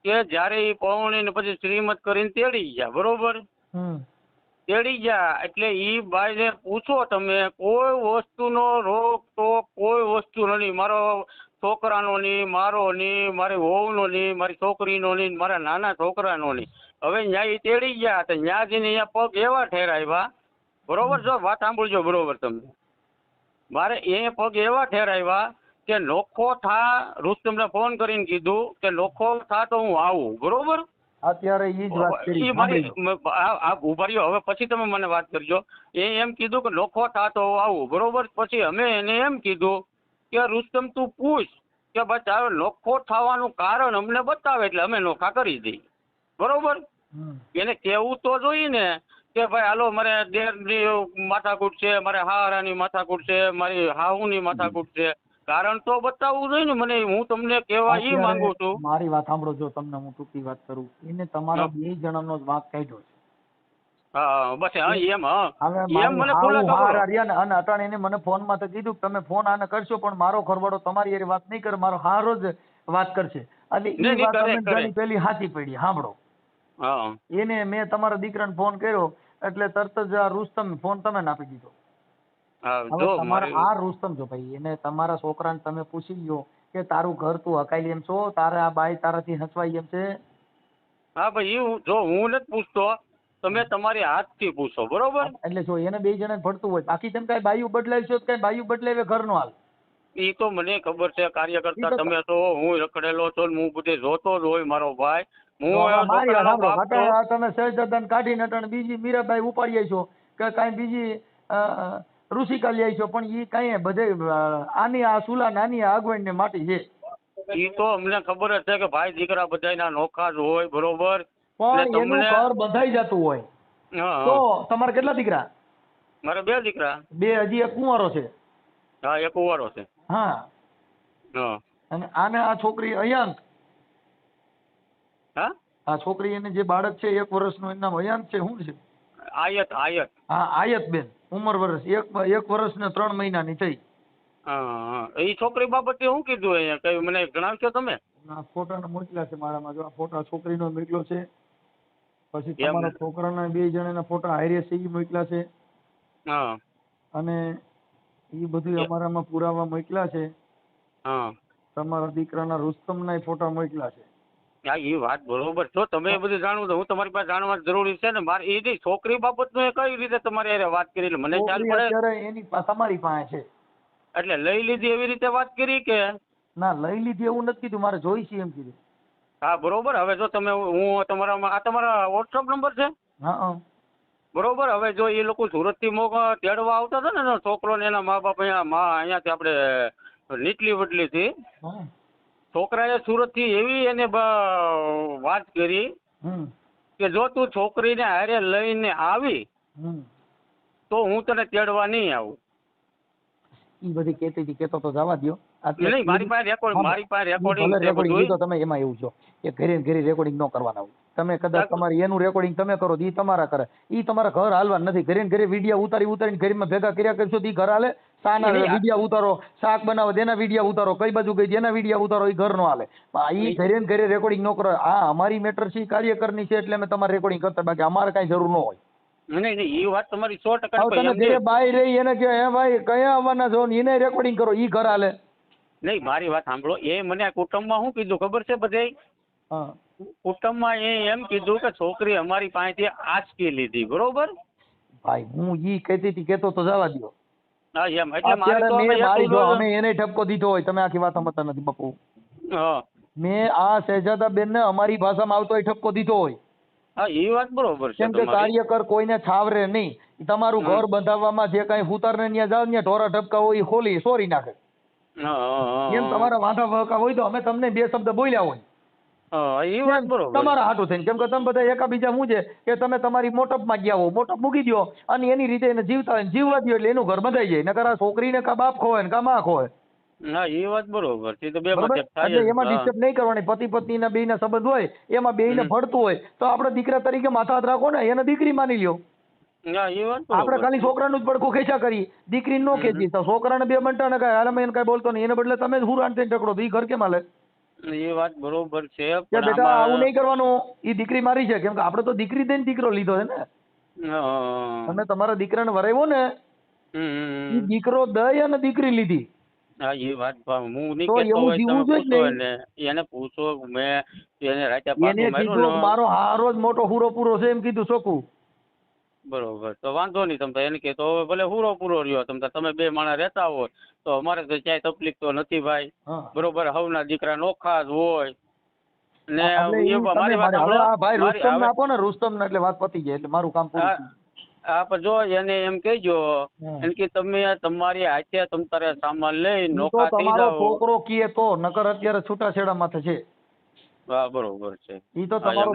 કે જ્યારે એ પૌણીને પછી શ્રીમત કરીને તેડી ગયા, બરોબર. હમ તેડી ગયા એટલે ઈ બાઈને પૂછો તમે, કોઈ વસ્તુનો રોક ટોક કોઈ વસ્તુ નહીં. મારો છોકરાનો નહીં, મારો નહીં, મારી વહુનો નહીં, મારી છોકરીનો નહીં, મારા નાના છોકરાનો નહીં. હવે ન્યા ઈ તેડી ગયા તો ન્યા જઈને અહીંયા પગ એવા ઠેરાવ્યા, બરોબર. જો વાત સાંભળજો બરોબર તમે. મારે એ પગ એવા ઠેરાવ્યા કે નોખો થા, રુસ્તમને ફોન કરીને કીધું કે નોખો થા તો હું આવું, બરોબર. અત્યારે ઈ જ વાત કરી. ઉભા રહ્યો, હવે પછી તમે મને વાત કરજો. એ એમ કીધું કે નોખો થતો આવું, બરોબર. પછી અમે એને એમ કીધું કે રુસ્તમ તું પૂછ કે બસ હવે નોખો થવાનું કારણ અમને બતાવે એટલે અમે નોખા કરી દઈએ, બરોબર. એને કેવું તો જોઈએ ને કે ભાઈ હાલો મારે દેરની માથાકૂટ છે, મારે હારાની માથાકૂટ છે, મારી હાહુની માથાકૂટ છે, કારણ તો બતાવવું જોઈએ ને મને. હું તમને કહેવા ઈ માંગુ છું. મારી વાત સાંભળો, જો તમને હું ટૂંકી વાત કરું, એને તમારા બે જણાનો જ વાંક કાઢ્યો છે. હા બસ એમ. હવે એમ મને ખુલ્લા ખબર. અને અટાણે એને મને ફોનમાં તો કીધું કે તમે ફોન આને કરશો પણ મારો ઘરવાળો તમારી હારે વાત નહીં કરે, મારો હારો જ વાત કરશે. એટલે એ વાત અમે જાણી પેલી સાચી પડી. સાંભળો, એને મેં તમારા દીકરાને ફોન કર્યો એટલે તરત જ આ રુસ્તમ ફોન તમે નાખી દીધો. હવે તમારા આ રુસ્તમ જો ભાઈ, એને તમારા છોકરાને તમે પૂછી લ્યો કે તારું ઘર તું હકાઈ એમ છો, તારે આ બાઈ તારાથી હસવાઈ એમ છે? હા ભાઈ, જો હું નથી પૂછતો, તમે તમારી હાથથી પૂછો, બરોબર. એટલે જો એને બે જણા ભળતું હોય, બાકી તમે કઈ બાયું બદલાવી કઈ બાયું બદલાવે ઘર નો હાલ. એ તો મને ખબર છે, કાર્યકર્તા તમે તો, હું રખડેલો છો, હું બધે જોતો જ હોય મારો ભાઈ. તમે સહેજાદાન કાઢીને અટાણે બીજી મીરાબાઈ ઉપાડી છો કે કઈ બીજી ઋષિકા લઈ છો, પણ એ કઈ બધે આની આ સુલા નાની આગવણ ને માટી છે. એ તો અમને ખબર જ છે કે ભાઈ દીકરા બધાના નોખા જ હોય, બરોબર. પણ એનું ઘર બંધાઈ જતું હોય તો તમારે કેટલા દીકરા? મારે 2 દીકરા. 2? હજી એક કુંવારો છે? હા, એક કુંવારો છે. હા. અને આને આ છોકરી અયાંત, હા, આ છોકરી એને જે બાળક છે 1 વર્ષનું, એનું નામ અયાંત છે, શું છે? આયત. હા, આયત બેન. ઉંમર વર્ષ 1 વર્ષ ને 3 મહિનાની થઈ. એ છોકરી બાબતે શું કીધું અહીંયા કઈ મને જણાવશો તમે? ફોટા મોકલ્યા છે મારામાં, જો આ ફોટા છોકરીનો મોકલ્યો છે, પછી તમારા છોકરાના 2 જણાના ફોટા હારે છે એ મોકલ્યા છે, અને એ બધું અમારામાં પુરાવા મોકલ્યા છે. તમારા દીકરાના રુસ્તમના ફોટા મોકલ્યા છે. હા, એ વાત બરોબર. જો તમે એ બધું જાણવું તો હું તમારી પાસે જાણવા જરૂરી છે ને. મારે એ છોકરી બાબતનું કઈ રીતે તમારી હારે વાત કરી એટલે મને ખ્યાલ પડે. અત્યારે એની તમારી પાસે છે એટલે લઈ લીધી એવી રીતે વાત કરી કે ના? લઈ લીધી એવું નથી કીધું, મારે જોઈ છે એમ કીધું. હા બરોબર. હવે જો તમે, હું તમારા, આ તમારા વોટ્સઅપ નંબર છે? હા બરોબર. હવે જો એ લોકો સુરત થી તેડવા આવતા હતા ને છોકરો ને એના મા બાપ અહીંયાથી આપણે નીચલી વડલી થી, છોકરાએ સુરત થી એવી એને વાત કરી કે જો તું છોકરીને હારે લઈને આવી તો હું તને તેડવા નહીં આવું. ઈ બધી કેતો તો જવા દો. નહીં, મારી પાસે રેકોર્ડિંગ તો તમે એમાં એવું છો કે ઘરે ઘરે રેકોર્ડિંગ ન કરવાના હોય. તમે કદાચ તમારી એનું રેકોર્ડિંગ તમે કરો ઈ તમારા કરે, ઈ તમારા ઘર હાલવા નથી. ઘરે ઘરે વિડીયો ઉતારીને ઘરમાં ભેગા કર્યા કરશો ઈ ઘર હાલે? સાના વિડીયો ઉતારો, શાક બનાવો તેના વિડીયો ઉતારો, કઈ બાજુ ગઈ તેના વિડીયો ઉતારો, ઈ ઘર નો હાલે. ઈ ઘરે ઘરે રેકોર્ડિંગ ન કરો. આ અમારી મેટર છે, કાર્યકરની છે, એટલે અમે તમારે રેકોર્ડિંગ કરતા, બાકી અમારે કઈ જરૂર ન હોય. નહીં, એ વાત તમારી 100%. તમે બાઈ રહી એને કે હે ભાઈ કયા આવવાના છો, એને રેકોર્ડિંગ કરો, ઈ ઘર હાલે? નહીં, મારી વાત સાંભળો. એ મને કુટુંબમાં શું કીધું ખબર છે? બધે કુટુંબમાં એમ કીધું કે છોકરી અમારી પાસેથી આંચકી લીધી, બરોબર. ભાઈ હું ઈ કહેતી હતી કેતો તો જવા દો. હા એમ. એટલે અમે એને ઠપકો દીધો હોય, તમે આખી વાત સમજતા નથી બાપુ. મેં આ શહેજાદા બેન ને અમારી ભાષામાં આવતો ઠપકો દીધો હોય. હા, એ વાત બરોબર છે. કેમ કે કાર્યકર કોઈને છાવરે નહીં. તમારું ઘર બંધાવવામાં જે કઈ ફૂતાર ને ત્યાં જાવ ત્યાં ઢોરા ઠપકા હોય એ ખોલી સોરી નાખે. એમ તમારા વાંધા વહકા હોય તો અમે તમને 2 શબ્દ બોલ્યા હોય. હા એ વાત બરોબર. તમારા હાટું થઈને, કેમ કે તમે બધા એકાબીજા શું છે કે તમે તમારી મોટપમાં ગયા હો, મોટપ મૂકી દો અને એની રીતે એને જીવતા હોય ને જીવવા દો એટલે એનું ઘર બંધાઈ જાય. નકર આ છોકરીને કા બાપ ખોવાય ને કા માં ખોવાય. હા એ વાત બરોબર છે. તો બે બરોબર, માંથી એક થાય એટલે જ. એમાં હા. ડિસ્ટર્બ નહીં કરવાની. પતિ પત્ની ના બેયના સંબંધ હોય એમાં બેયને હમ. ભળતું હોય તો આપણે દીકરા તરીકે માથા હાથ રાખો ને, એને દીકરી માની લ્યો. હા એ વાત આપણે બરોબર ખાલી છે. છોકરાનું જ પડખું ખેંચા કરી, દીકરી નો હમ. ખેંચી તો છોકરાને બે બંટા ને કાંઈ હાલમાં એને કાંઈ બોલતો નહીં, એને બદલે તમે જ હુરાણ થઈને ટકડો તો ઈ ઘર કેમ હાલે? એ વાત બરોબર છે કે પણ બેટા આવું આમાં નહીં કરવાનું, ઈ દીકરી મારી છે. કેમ કે આપણે તો દીકરી દઈને દીકરો લીધો છે ને. તમે તમારા દીકરાને વરાવ્યો ને, ઈ હમ. દીકરો દઈ અને દીકરી લીધી. હા એ વાત હું નહીં તો કહેતો એવું હોય, જીવવું તમે જોઈએ પૂછો ને. એને પૂછો. મેં એને રાતે એને પાછું માર્યું કીધું ને. મારો હારો જ મોટો હુરો પૂરો છે એમ કીધું ચોખ્ખું. બરોબર, તો વાંધો નહીં. તમે એને કે તો ભલે પૂરો પૂરો રહ્યો. તમે બે માણસ રહેતા હોય તો અમારે તો ક્યાંય તકલીફ તો નથી ભાઈ. હા. બરોબર, હવના દીકરા નોખા જ હોય ને. એટલે ઈ તમે મારી વાત હવે આ ભાઈ મારી રુસ્તમ હવે આપો ને, રુસ્તમ ને એટલે વાત પતી જાય, એટલે મારું કામ પૂરું થયું. પણ જો એને એમ કહેજો એને કે તમે તમારી હાથે તમ તારે સામાન લઈ ઈ તો નોખા થઈ તમારો જાઓ. છોકરો કીએ તો, નકર અત્યારે છૂટાછેડા માથે છે. હા બરોબર છે. ઈ તો હા,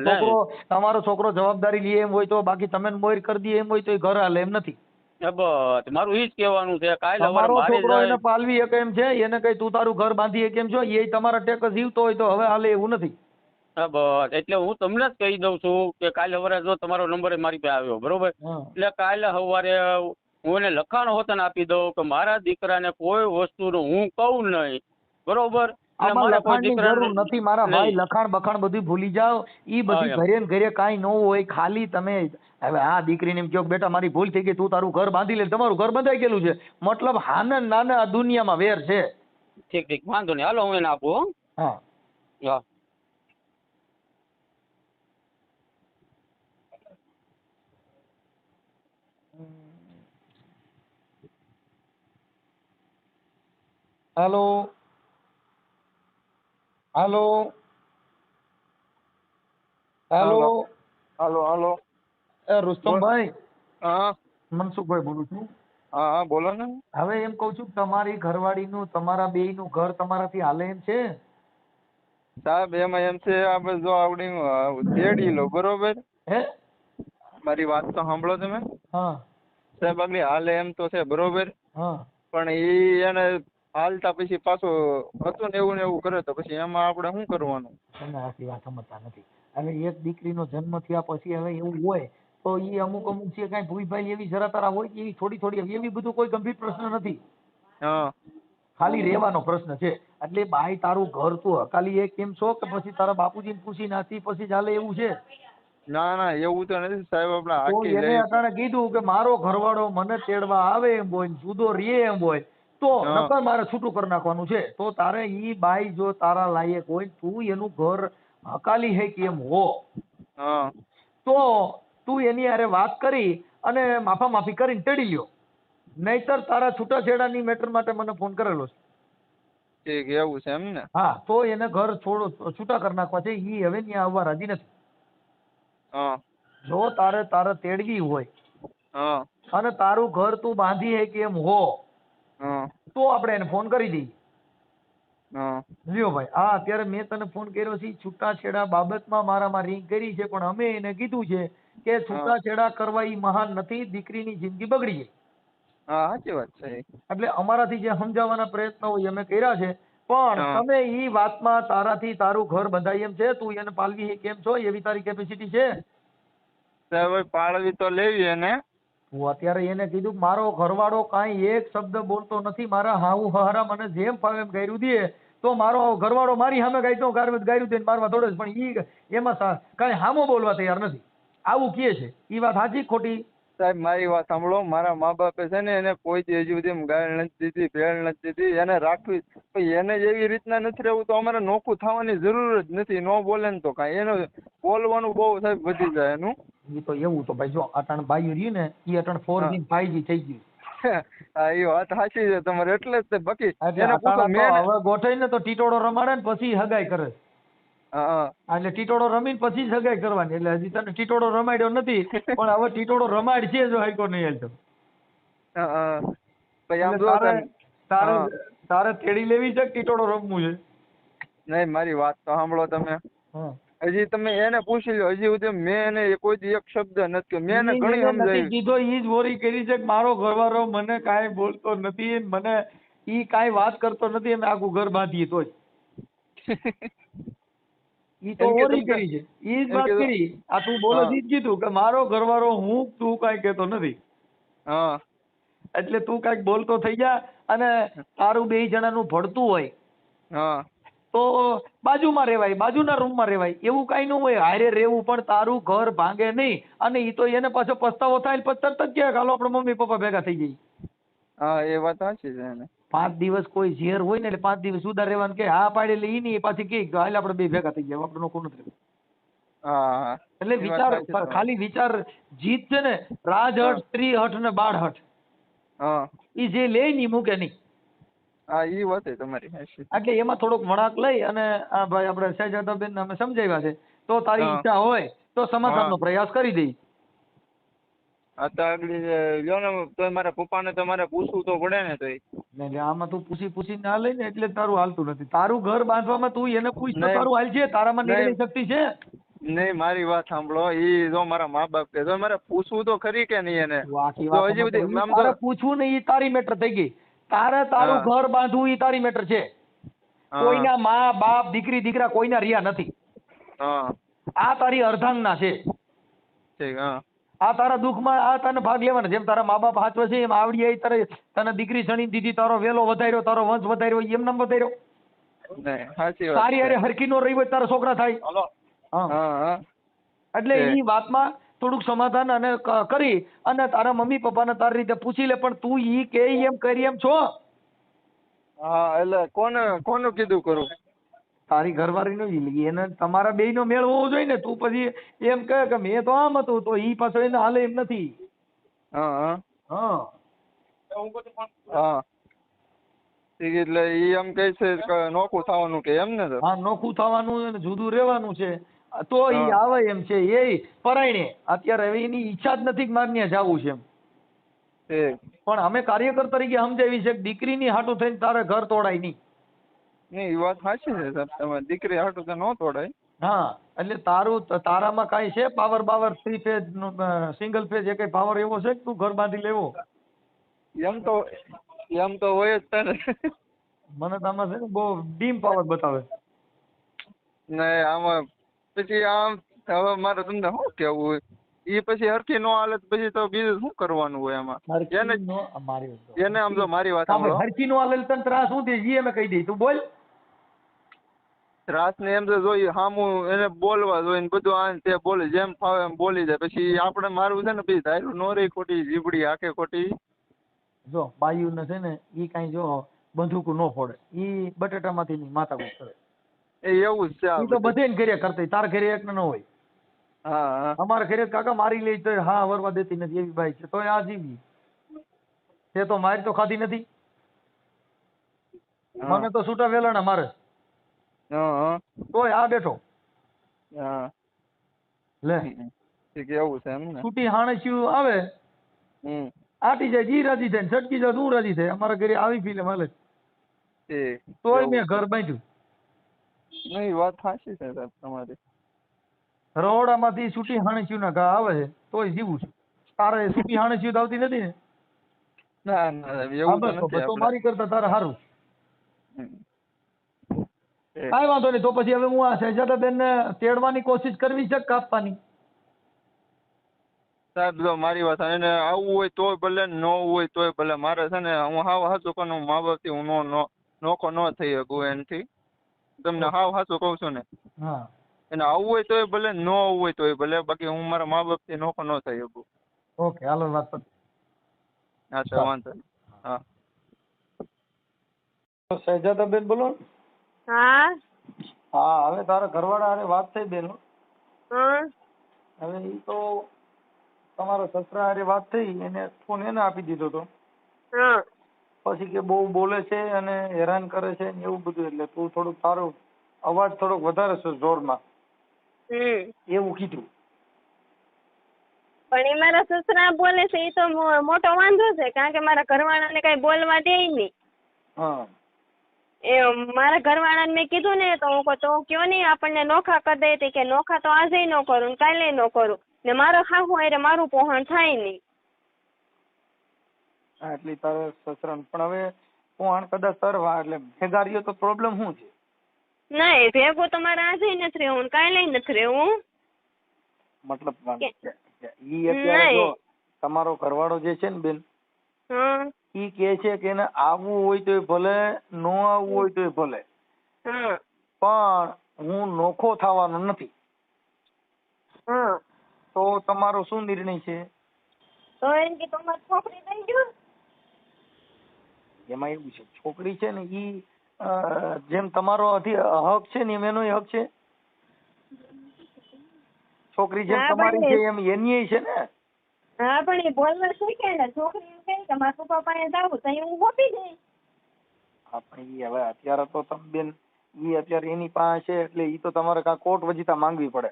તમારો છોકરો જવાબદારી લે એમ હોય તો, બાકી તમે મોર કરી દે એમ હોય તો એ ઘર હાલે એમ નથી. બસ મારું ઈ જ કહેવાનું છે. કાલે સવારે તમારો મારી છોકરો એને જાય. પાલવી શકે એમ છે, એને કઈ તું તારું ઘર બાંધી શકે એમ છો, એ તમારા ટેક જીવતો હોય તો હવે હાલે એવું નથી. હા બસ એટલે હું તમને જ કહી દઉં છું કે કાલે સવારે જો તમારો નંબર મારી પાસે આવ્યો બરોબર, એટલે કાલે સવારે હું એને લખાણ હોતન આપી દઉં કે મારા દીકરાને કોઈ વસ્તુનું હું કહું નહીં. બરોબર, અને આમાં મારે કોઈ લખાણની દીકરાને જરૂર નથી મારા ભાઈ. નહીં. લખાણ બખાણ બધું ભૂલી જાઓ. ઈ બધી હા, એમ. ઘરે ને ઘરે કાંઈ ન હોય. ખાલી તમે હવે આ દીકરીને એમ કહો બેટા મારી ભૂલ થઈ ગઈ, તું તારું ઘર બાંધી લે. તમારું ઘર બંધાઈ ગયેલું છે, મતલબ હાને નાને આ દુનિયામાં વેર છે. ઠીક ઠીક, વાંધો નહીં. હાલો હું એને આપું. હો. હા. હા. હાલો હાલો હાલો. હાલો હાલો. રુસ્તમભાઈ, હા મનસુખભાઈ બોલું છું. હા હા બોલો ને. હવે એમ કઉ છું કે તમારી ઘરવાળીનું તમારા બેયનું ઘર તમારાથી હાલે એમ છે? સાહેબ એમાં એમ છે આપણે જો આવડી તેડી લો બરોબર. હે? મારી વાત તો સાંભળો તમે. હા સાહેબ આગળ હાલે એમ તો છે બરોબર, હા. પણ એને હાલતા પછી પાછું હતું ને એવું કરે તો પછી એમાં આપણે શું કરવાનું? તમે આખી વાત સમજતા નથી. હવે એક દીકરીનો જન્મ થયા પછી હવે એવું હોય તો ઈ અમુક છે કાંઈ ભૂઈ ભાઈ એવી જરા તારા હોય કે એવી થોડી એવી બધું કોઈ ગંભીર પ્રશ્ન નથી. હા ખાલી રહેવાનો પ્રશ્ન છે. એટલે બાઈ તારું ઘર તું હકાલી એ કેમ છો કે પછી તારા બાપુજીને પૂછી નાખી પછી ચાલે એવું છે? ના ના એવું તો નથી સાહેબ. આપણે તો હાકી એને લઈ. અટાણે કીધું કે મારો ઘરવાળો મને તેડવા આવે એમ હોય ને જુદો રે એમ હોય તો હા. નકર મારે છૂટું કરી નાખવાનું છે. તો તારે ઈ બાઈ જો તારા લાયક હોય તું એનું ઘર હકાલી હે કેમ હો હા તો તું એની હારે વાત કરી અને માફી કરીને તેડી લ્યો. નહીતર તારા છૂટાછેડાની મેટર માટે મને ફોન કરેલો છે. ઠીક એવું છે એમ ને. હા, તો એને ઘર છૂટા કરી નાખવા છે. ઈ હવે ત્યાં આવવા રાજી નથી. હા જો તારે તેડવી હોય હા અને તારું ઘર તું બાંધી હે કેમ હો હા તો આપણે એને ફોન કરી દઈએ. હા લ્યો ભાઈ, હા અત્યારે મેં તને ફોન કર્યો છે છૂટાછેડા બાબતમાં મારામાં રિંગ કરી છે, પણ અમે એને કીધું છે કે છૂટાછેડા કરવા ઈ મહાન નથી, દીકરીની જિંદગી બગડી જાય. હા સાચી વાત છે. એટલે અમારાથી જે સમજાવવાના પ્રયત્નો હોય અમે કર્યા છે, પણ હા. તમે ઈ વાતમાં તારાથી તારું ઘર બંધાય એમ છે, તું એને પાલવી કેમ છો એવી તારી કેપેસિટી છે? સાહેબ પાળવી તો લેવી એને. હું અત્યારે એને કીધું કે મારો ઘરવાળો કાંઈ એક શબ્દ બોલતો નથી, મારા હાહુ હહારા મને જેમ ફાવે એમ ગાયરું દે તો મારો ઘરવાળો મારી સામે ગાયરું દઈને મારવા દોડે છે, પણ ઈ એમાં કાંઈ હામો બોલવા તૈયાર નથી. આવું કહે છે. ઈ વાત સાચી ખોટી? સાહેબ મારી વાત સાંભળો. મારા મા બાપે છે ને એને કોઈ દી હજુ સુધી ગાળ નથી દીધી, ભેળ નથી દીધી. એને રાખવી પણ એને જ એવી રીતના નથી રહેવું તો અમારે નોખું થવાની જરૂર જ નથી. નો બોલે ને તો કાંઈ એને બોલવાનું બહુ સાહેબ વધી જાય એનું. ઈ તો એવું તો ભાઈ જો અટાણ બાયું રહ્યું ને ઈ અટાણ 4G 5G થઈ ગયું. હા એ વાત સાચી છે તમારે. એટલે જ તે બાકી એટલે એને પૂછો અટાણે તો મેં. હવે ગોઠવીને તો ટીટોળો રમાડે ને પછી હગાઈ કરે. હા એટલે ટીટોળો રમીને પછી જ હગાઈ કરવાની. એટલે હજી તને ટીટોળો રમાડ્યો નથી, પણ હવે ટીટોળો રમાડશે જો હાઈકો નહીં હાલતો. હા પછી આમ એટલે જો તારે તેડી લેવી છે કે ટીટોળો રમવું છે? નહીં મારી વાત તો સાંભળો તમે. હા. હજી તમે એને પૂછી લો, હજી સુધી મેં એને કોઈ દી એક શબ્દ નથી કહ્યો. મેં એને ઘણી નથી સમજાવી. કીધો, ઈ જ વોરી કરી છે કે મારો ઘરવાળો મને કાંઈ બોલતો નથી, મને ઈ કાંઈ વાત કરતો નથી, અમે આખું ઘર બાંધીએ તોય. ઈ તો એમ કે ઓરી તમે કરી છે, ઈ જ એમ વાત કે કરી. આ તું બોલે હા. ઈ જ કીધું કે મારો ઘરવાળો હું, તું કાંઈ કહેતો નથી. હા એટલે તું કાંઈક બોલતો થઈ જા. અને તારું 2 જણાનું ભળતું હોય હા તો બાજુમાં રહેવાય, બાજુના રૂમમાં રહેવાય, એવું કાંઈ ન હોય. હારે રહેવું, પણ તારું ઘર ભાંગે નહીં. અને ઈ તો એને પાછો પસ્તાવો થાય ને પછી તરત જ કહે હાલો આપણે મમ્મી પપ્પા ભેગા થઈ જઈએ. હા એ વાત સાચી છે એને. 5 દિવસ કોઈ ઝેર હોય ને એટલે 5 દિવસ સુધા રહેવાનું કે હા પાડે એટલે ઈ નહીં, પાછી કે હાલ આપણે 2 ભેગા થઈ ગયા, આપણે નોખું નથી રહેવું. હા હા એટલે એ વાત વિચાર, સાચી તમારી. ખાલી વિચાર. જીત છે ને હા રાજહટ, સ્ત્રીહટ ને બાળહટ, હા ઈ જે લે ની મૂકે નહીં. હા એ વાત છે તમારી સાચી. એટલે એમાં થોડોક વળાંક લઈ અને આ ભાઈ આપણે શહેજાદાબેન અમે સમજાવ્યા છે, તો તારી હા ઈચ્છા હોય તો સમાધાનનો હા પ્રયાસ કરી દઈ. આગળ લ્યો ને તો મારા પપ્પાને તમારે પૂછવું તો પડે ને તોય. એટલે આમાં તું પૂછીને ના લઈ ને એટલે તારું હાલતું નથી. તારું ઘર બાંધવામાં તું એને પૂછ તો નહીં તારું હાલ છે, તારામાં નહીં નિર્ણય શક્તિ છે. નહીં મારી વાત સાંભળો, ઈ જો મારા મા બાપ કે તો મારે પૂછવું તો ખરી કે નહીં એને. તું આખી તો વાત હજી સમજતો. બધી ઈ આમ તો તારે પૂછવું ને ઈ તારી મેટર થઈ ગઈ. તારે તારું હા. ઘર બાંધવું ઈ તારી મેટર છે. હા કોઈના મા બાપ દીકરી દીકરા કોઈના રહ્યા નથી. હા આ તારી અર્ધાંગના છે. ઠીક. હા આ તારા દુઃખમાં આ તને ભાગ લેવાનો. જેમ તારા મા બાપ હાચવે છે એમ આવડી આવી તારે તને દીકરી સણી દીધી, તારો વેલો વધાર્યો, તારો વંશ વધાર્યો, એમ નામ વધાર્યો. નહીં સાચી વાત તારી છે. અરે હરખી નો રહી હોય તારા છોકરા થાય. હલો. હા. હા હા એટલે છે. ઈ વાતમાં થોડુંક સમાધાન અને કરી અને તારા મમ્મી પપ્પાને તારી રીતે પૂછી લે. પણ તું ઈ કે એમ કરી એમ છો? હા એટલે કોનું કીધું કરું? તારી ઘરવાળી નો ઈ એને તમારા બેય નો મેળ હોવો જોઈએ ને. તું પછી એમ કહે કે મેં તો આમ હતું, તો ઈ પાછો એને હાલે એમ નથી. હા હા હા. હા ઠીક. એટલે ઈ એમ કહે છે કે નોખું થવાનું કે એમ ને? તો હા, નોખું થવાનું અને જુદું રહેવાનું છે. તો ઈ હા. આવે એમ છે. એ પરાયણે અત્યારે હવે એની ઈચ્છા જ નથી કે મારે ત્યાં જાવું છે એમ. ઠીક. પણ અમે કાર્યકર તરીકે સમજાવી છે કે દીકરીની હાટું થઈને તારે ઘર તોડાય નહીં. નહીં એ વાત સાચી છે સાહેબ તમારી. દીકરી હાટું તો ન તોડાય. હા, એટલે તારામાં કાંઈ છે પાવર બાવર, 3 ફેઝ સિંગલ ફેઝ એ કઈ પાવર એવો છે કે તું ઘર બાંધી લેવો? એમ તો હોય જ છે ને. મને તો આમાં છે ને બહુ ડીમ પાવર બતાવે. નહીં આમાં પછી આમ હવે મારે તમને શું કેવું હોય, એ પછી હરખી નો હાલે તો પછી તો બીજું શું કરવાનું હોય આમાં? એને આમ તો મારી વાત સાંભળો, હરખી નો હાલે તને ત્રાસ શું દે ઈ અમે કહી દઈ. તું બોલ. રાત ને એમ તો જોઈએ સામું એને બોલવા જોઈએ ને બધું આ ને તે બોલે, જેમ ફાવે એમ બોલી જાય. પછી આપણે મારવું છે ને પછી ધાર્યું નો રહી ખોટી જીબડી આખે ખોટી. જો બાયું ને છે ને ઈ કાંઈ જો બંદૂક નો ફોડે. ઈ બટેટામાંથી ની માથાકૂટ કરે. એ એવું જ છે આ ઈ તો બધું. બધે ઘરે કરતી. તાર ઘરે એક ન હોય. હા હા અમારા ઘરે કાકા મારી લે તો હા વરવા દેતી નથી એવી બાઈ છે. તોય આ જીવી. તે તો મારી તો ખાધી નથી. હા મને તો છૂટા વેલાણા મારે. હા તોય આ બેઠો હા લે. ઠીક એવું છે એમ ને? છૂટી હાણસ્યું આવે હમ આટી જાય જી રાજી થાય ને છટકી જાય તું રાજી થાય. અમારા ઘરે આવી ફિલ્મ હાલે. ઠીક. તોય એવું મેં છે. ઘર બાંધ્યું. નહીં વાત સાચી છે સાહેબ તમારી. રહોડામાંથી છૂટી હાણસ્યું ના ઘા આવે છે તોય જીવું છું. તારે છૂટી હાણસ્યું તો આવતી નથી ને? ના ના સાહેબ, હા એવું તો બસ તો નથી તો આપણે. મારી કરતા તારે સારું. હમ. કાંઈ વાંધો નહીં. તો પછી હવે હું આ શહેજાદાબેન ને તેડવાની કોશિશ કરવી છે કે કાપવાની? સાહેબ જો મારી વાત એને આવવું હોય તોય ભલે, ન હોય તોય ભલે. મારે છે ને હું હાવ હાચું કહું, હું મા બાપથી હું નોખો ન થઈ શકું એનાથી. તમને હાવ હાચું કહું છું ને. હા. એને આવવું હોય તોય ભલે, ન આવવું હોય તોય ભલે. બાકી હું મારા મા બાપથી નોખો ન થઈ શકું. ઓકે હાલો વાત પર. હા તો વાંધો નહીં. હા શહેજાદાબેન બોલો. હા. હા, હવે તારા ઘરવાળા હારે વાત થઈ બેન. હા. હવે ઈ તો તમારા સસરા હારે વાત થઈ, એને ફોન એને આપી દીધો તો. હા. પછી કે બહુ બોલે છે અને હેરાન કરે છે ને એવું બધું. એટલે તું થોડુંક તારો અવાજ થોડોક વધારે છે જોરમાં, એવું કીધું. પણ એ મારા સસરા બોલે છે એ તો મોટો વાંધો છે, કારણ કે મારા ઘરવાળાને કઈ બોલવા દે નહીં. હા. એ મારા ઘરવાળાને મેં કીધું ને તો હું કહું તો કયો નહીં આપણને નોખા કરી દે તે કે નોખા તો આજે ન કરું ને કાલે ન કરું ને મારો ખાવું હારે મારું પોહણ થાય નહીં. હા એટલે તારે સસરાને પણ હવે પોહાણ કદાચ તરવા એટલે ભેગા રહ્યો તો પ્રોબ્લેમ શું છે? નહીં ભેગું તો મારે આજે નથી રહેવું ને કાલે નથી રહેવું. મતલબ ઈ અત્યારે જો તમારો ઘરવાળો જે છે ને બેન, હા ઈ કે છે કે એને આવવું હોય તોય ભલે, નો આવવું હોય તોય ભલે, હા પણ હું નોખો થવાનો નથી. હા તો તમારો શું નિર્ણય છે? તો એમ કે તમારી છોકરી થઈ ગયો. એમાં એવું છે છોકરી છે ને ઈ જેમ તમારો હક છે ને એમ એનોય હક છે. છોકરી જેમ તમારી છે એમ એની છે ને. હા પણ એ બોલવા શીખે ને છોકરી એમ કહે કે મારા પપ્પા પાસે જાવું તો હું ગોપી જઈશ. આપણે ઈ હવે અત્યારે તો તમે બેન ઈ અત્યારે એની પાસે છે એટલે ઈ તો તમારે કાં કોર્ટ વજીતા માંગવી પડે.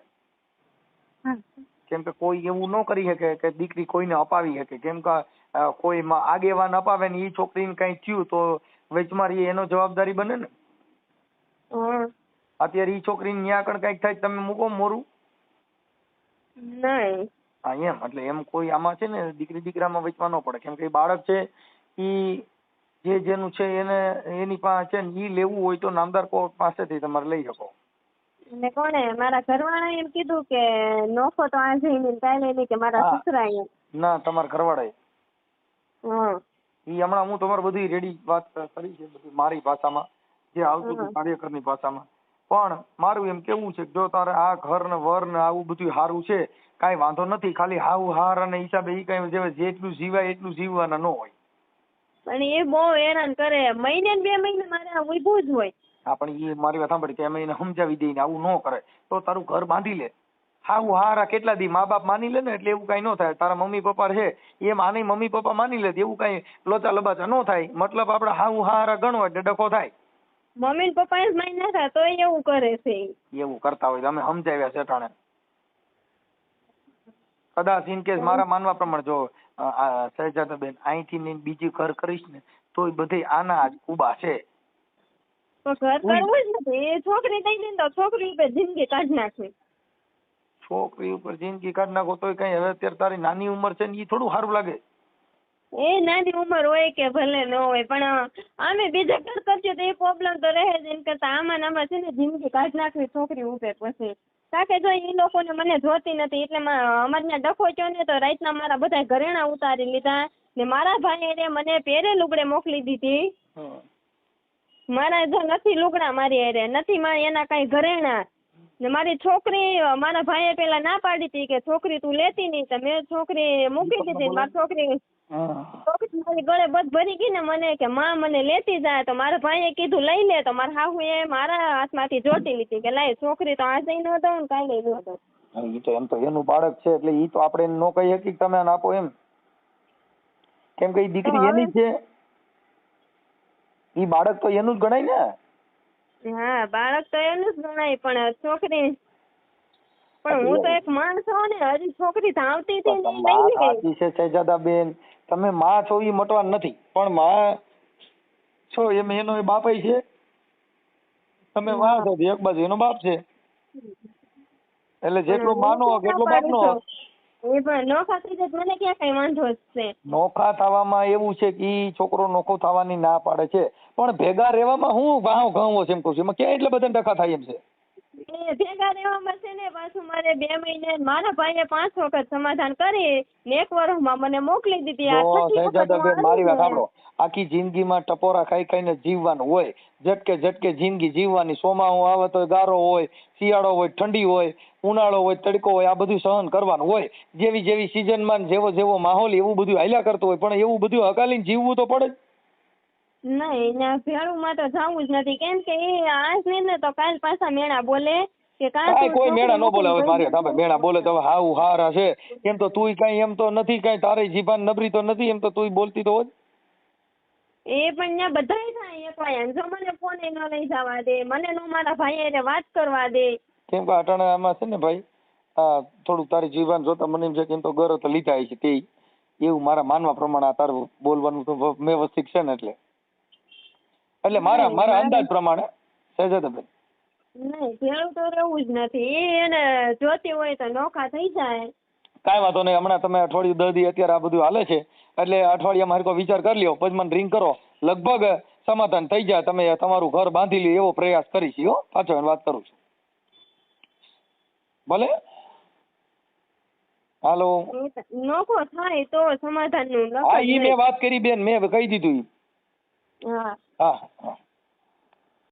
કેમ કે કોઈ એવું ન કરી શકે કે દીકરી કોઈને અપાવી શકે. કેમ કે કોઈ આગેવાન અપાવે ને ઈ છોકરીને કઈ થયું તો વેચમારી એનો જવાબદારી બને ને. અત્યારે ઈ છોકરીને ન્યા આગળ કઈક થાય તમે મૂકો મોરું નહીં. હા એમ એટલે એમ કોઈ આમાં છે ને દીકરી દીકરામાં વેચવા ન પડે. કેમ કે ઈ બાળક છે ઈ જે જેનું છે એને એની પાસે છે ને ઈ લેવું હોય તો નામદાર કોર્ટ પાસેથી તમારે લઈ શકો. ને કોને મારા ઘરવાળા એમ કીધું કે નોખો તો આજે નહીં કાલે નહીં કે મારા સસરા એમ. ના તમારા ઘરવાળાએ હા ઈ હમણાં હું તમારે બધી રેડી વાત કરી છે બધી મારી ભાષામાં જે આવતું હતું કાર્યકરની ભાષામાં. પણ મારું એમ કેવું છે કે જો તારે આ ઘર ને વર ને આવું બધું સારું છે કાંઈ વાંધો નથી. ખાલી હાવ હાર અને હિસાબે ઈ કઈ જેટલું જીવાય એટલું જીવવાના ન હોય. પણ એ બહુ હેરાન કરે. મહિને ને 2 મહિને મારે ઉભું જ હોય. હા પણ ઈ મારી વાત સાંભળી કે અમે એને સમજાવી દઈને આવું ન કરે તો તારું ઘર બાંધી લે. હાવ હારા કેટલા દી મા બાપ માની લે ને એટલે એવું કઈ ન થાય. તારા મમ્મી પપ્પા છે એમ આની મમ્મી પપ્પા માની લે એવું કઈ લોચા લબાચા ન થાય. મતલબ આપડે હાવ હારા ગણો એટલે ડખો થાય. મમ્મી ને પપ્પા જ માની ના થાય તો એવું કરે છે. એવું કરતા હોય અમે સમજાવ્યા છે ટાણે. કદાચ ઇન કેસ મારા માનવા પ્રમાણે જો સહેજાદાબેન અહીંથી ને બીજું ઘર કરીશ ને તોય બધે આના જ કુબા છે. તો ઘર કરવું જ નથી. એ છોકરી થઈ ગઈ તો છોકરી ઉપર જિંદગી કાઢી નાખવી. છોકરી ઉપર જિંદગી કાઢી નાખો તોય કઈ હવે અત્યારે તારી નાની ઉંમર છે ને ઈ થોડું સારું લાગે. એ નાની ઉંમર હોય કે ભલે ન હોય પણ આમે બીજા ઘર કરજો તો એ પ્રોબ્લેમ તો રહે જ. એમ કરતા આમાં આમાં છે ને જિંદગી કાઢી નાખવી છોકરી ઉપર પછી. કારણ કે જો એ લોકોને મને જોતી નથી એટલે અમારે ત્યાં ડખો થયો ને તો રાતના મારા બધા ઘરેણા ઉતારી લીધા ને મારા ભાઈએ મને પહેરે લુગડે મોકલી દીધી. મારા જો નથી લુગડા મારી હારે નથી એના કઈ ઘરેણા ને મારી છોકરી મારા ભાઈએ પેલા ના પાડી હતી કે છોકરી તું લેતી નહીં તો મેં છોકરી મૂકી દીધી. મારી છોકરી મારી ગળે બધ ભરી ગઈ ને મને કે માં મને લેતી જાય તો મારા ભાઈએ કીધું લઈ લે તો મારા હાહુએ મારા હાથમાંથી જોતી લીધી કે લાય છોકરી તો આજે ન દઉં ને કાલે ન દઉં. ઈ તો એમ તો એનું બાળક છે એટલે ઈ તો આપણે ન કહી શકીએ તમે આને આપો એમ. કેમ કે ઈ દીકરી એની જ છે. ઈ બાળક તો એનું જ ગણાય ને. હા બાળક તો એનું જ ગણાય પણ છોકરી પણ હું તો એક માણસ છું ને હજી છોકરી ધાવતી હતી છે સહેજાદાબેન. તમે માં છો ઈ મટવાનું નથી પણ માં છો એમ એનો એ બાપ છે. તમે માં છો એક બાજુ એનો બાપ છે એટલે જેટલો માનો કેટલો બાપનો. એ પણ નોખા થઈ જાય મને ક્યાં કઈ વાંધો છે. નોખા થવામાં એવું છે કે ઈ છોકરો નોખો થવાની ના પાડે છે પણ ભેગા રહેવામાં હું વાહ ઘઉં છે એમ કહું છું. એમાં ક્યાં એટલે બધા ડખા થાય એમ છે. એ ભેગા રહેવામાં છે ને પાછું મારે 2 મહિને મારા ભાઈએ 5 વખત સમાધાન કરી ને 1 વર્ષમાં મને મોકલી દીધી. મારી વાત સાંભળો. આખી જિંદગીમાં ટપોરા ખાઈ ખાઈને જીવવાનું હોય. ઝટકે ઝટકે જિંદગી જીવવાની. ચોમાસું આવે તો ગારો હોય, શિયાળો હોય ઠંડી હોય, ઉનાળો હોય તડકો હોય, આ બધું સહન કરવાનું હોય. જેવી જેવી સિઝનમાં જેવો જેવો માહોલ એવું બધું હાલ્યા કરતું હોય પણ એવું બધું હકાલીને જીવવું તો પડે જ. નહીં ભેળું માં તો જવું જ નથી. કેમ કે એ આજ નહીં ને તો કાલ પાછા મેણા બોલે કે કાલ કોઈ મેણા ન બોલે. હવે મારે તમે મેણા બોલે તો હાવ હારા છે એમ તો તુંય કઈ એમ તો નથી કઈ તારી જીભાન નબળી તો નથી એમ તો તુંય બોલતી તો હોય. એ પણ ત્યાં બધાય થાય એકવાયા. જો મને ફોન ન લઈ જવા દે મને નો મારા ભાઈ વાત કરવા દે. કેમ કે અટાણે આમાં છે ને ભાઈ આ થોડું તારી જીવન જોતા મને એમ છે કે એમ તો ગરો તો લીધા છે તે એવું મારા માનવા પ્રમાણે આ તારું બોલવાનું તો વ્યવસ્થિત છે ને એટલે એટલે મારા અંદાજ પ્રમાણે સહેજાદાબેન નહીં ભેળું તો રહેવું જ નથી. એને જોતી હોય તો નોખા થઈ જાય. કાંઈ વાંધો નહીં. હમણાં તમે અઠવાડિયું 10 દી અત્યારે આ બધું હાલે છે એટલે અઠવાડિયામાં હરકો વિચાર કરી લ્યો, પછી મને રિંગ કરો, લગભગ સમાધાન થઈ જાય. તમે તમારું ઘર બાંધી લ્યો એવો પ્રયાસ કરીશ. હો, પાછો એને વાત કરું છું. ભલે. હાલો. નોખો થાય તો સમાધાન નું હા, ઈ મેં વાત કરી બેન, મેં કહી દીધું. હા હા હા.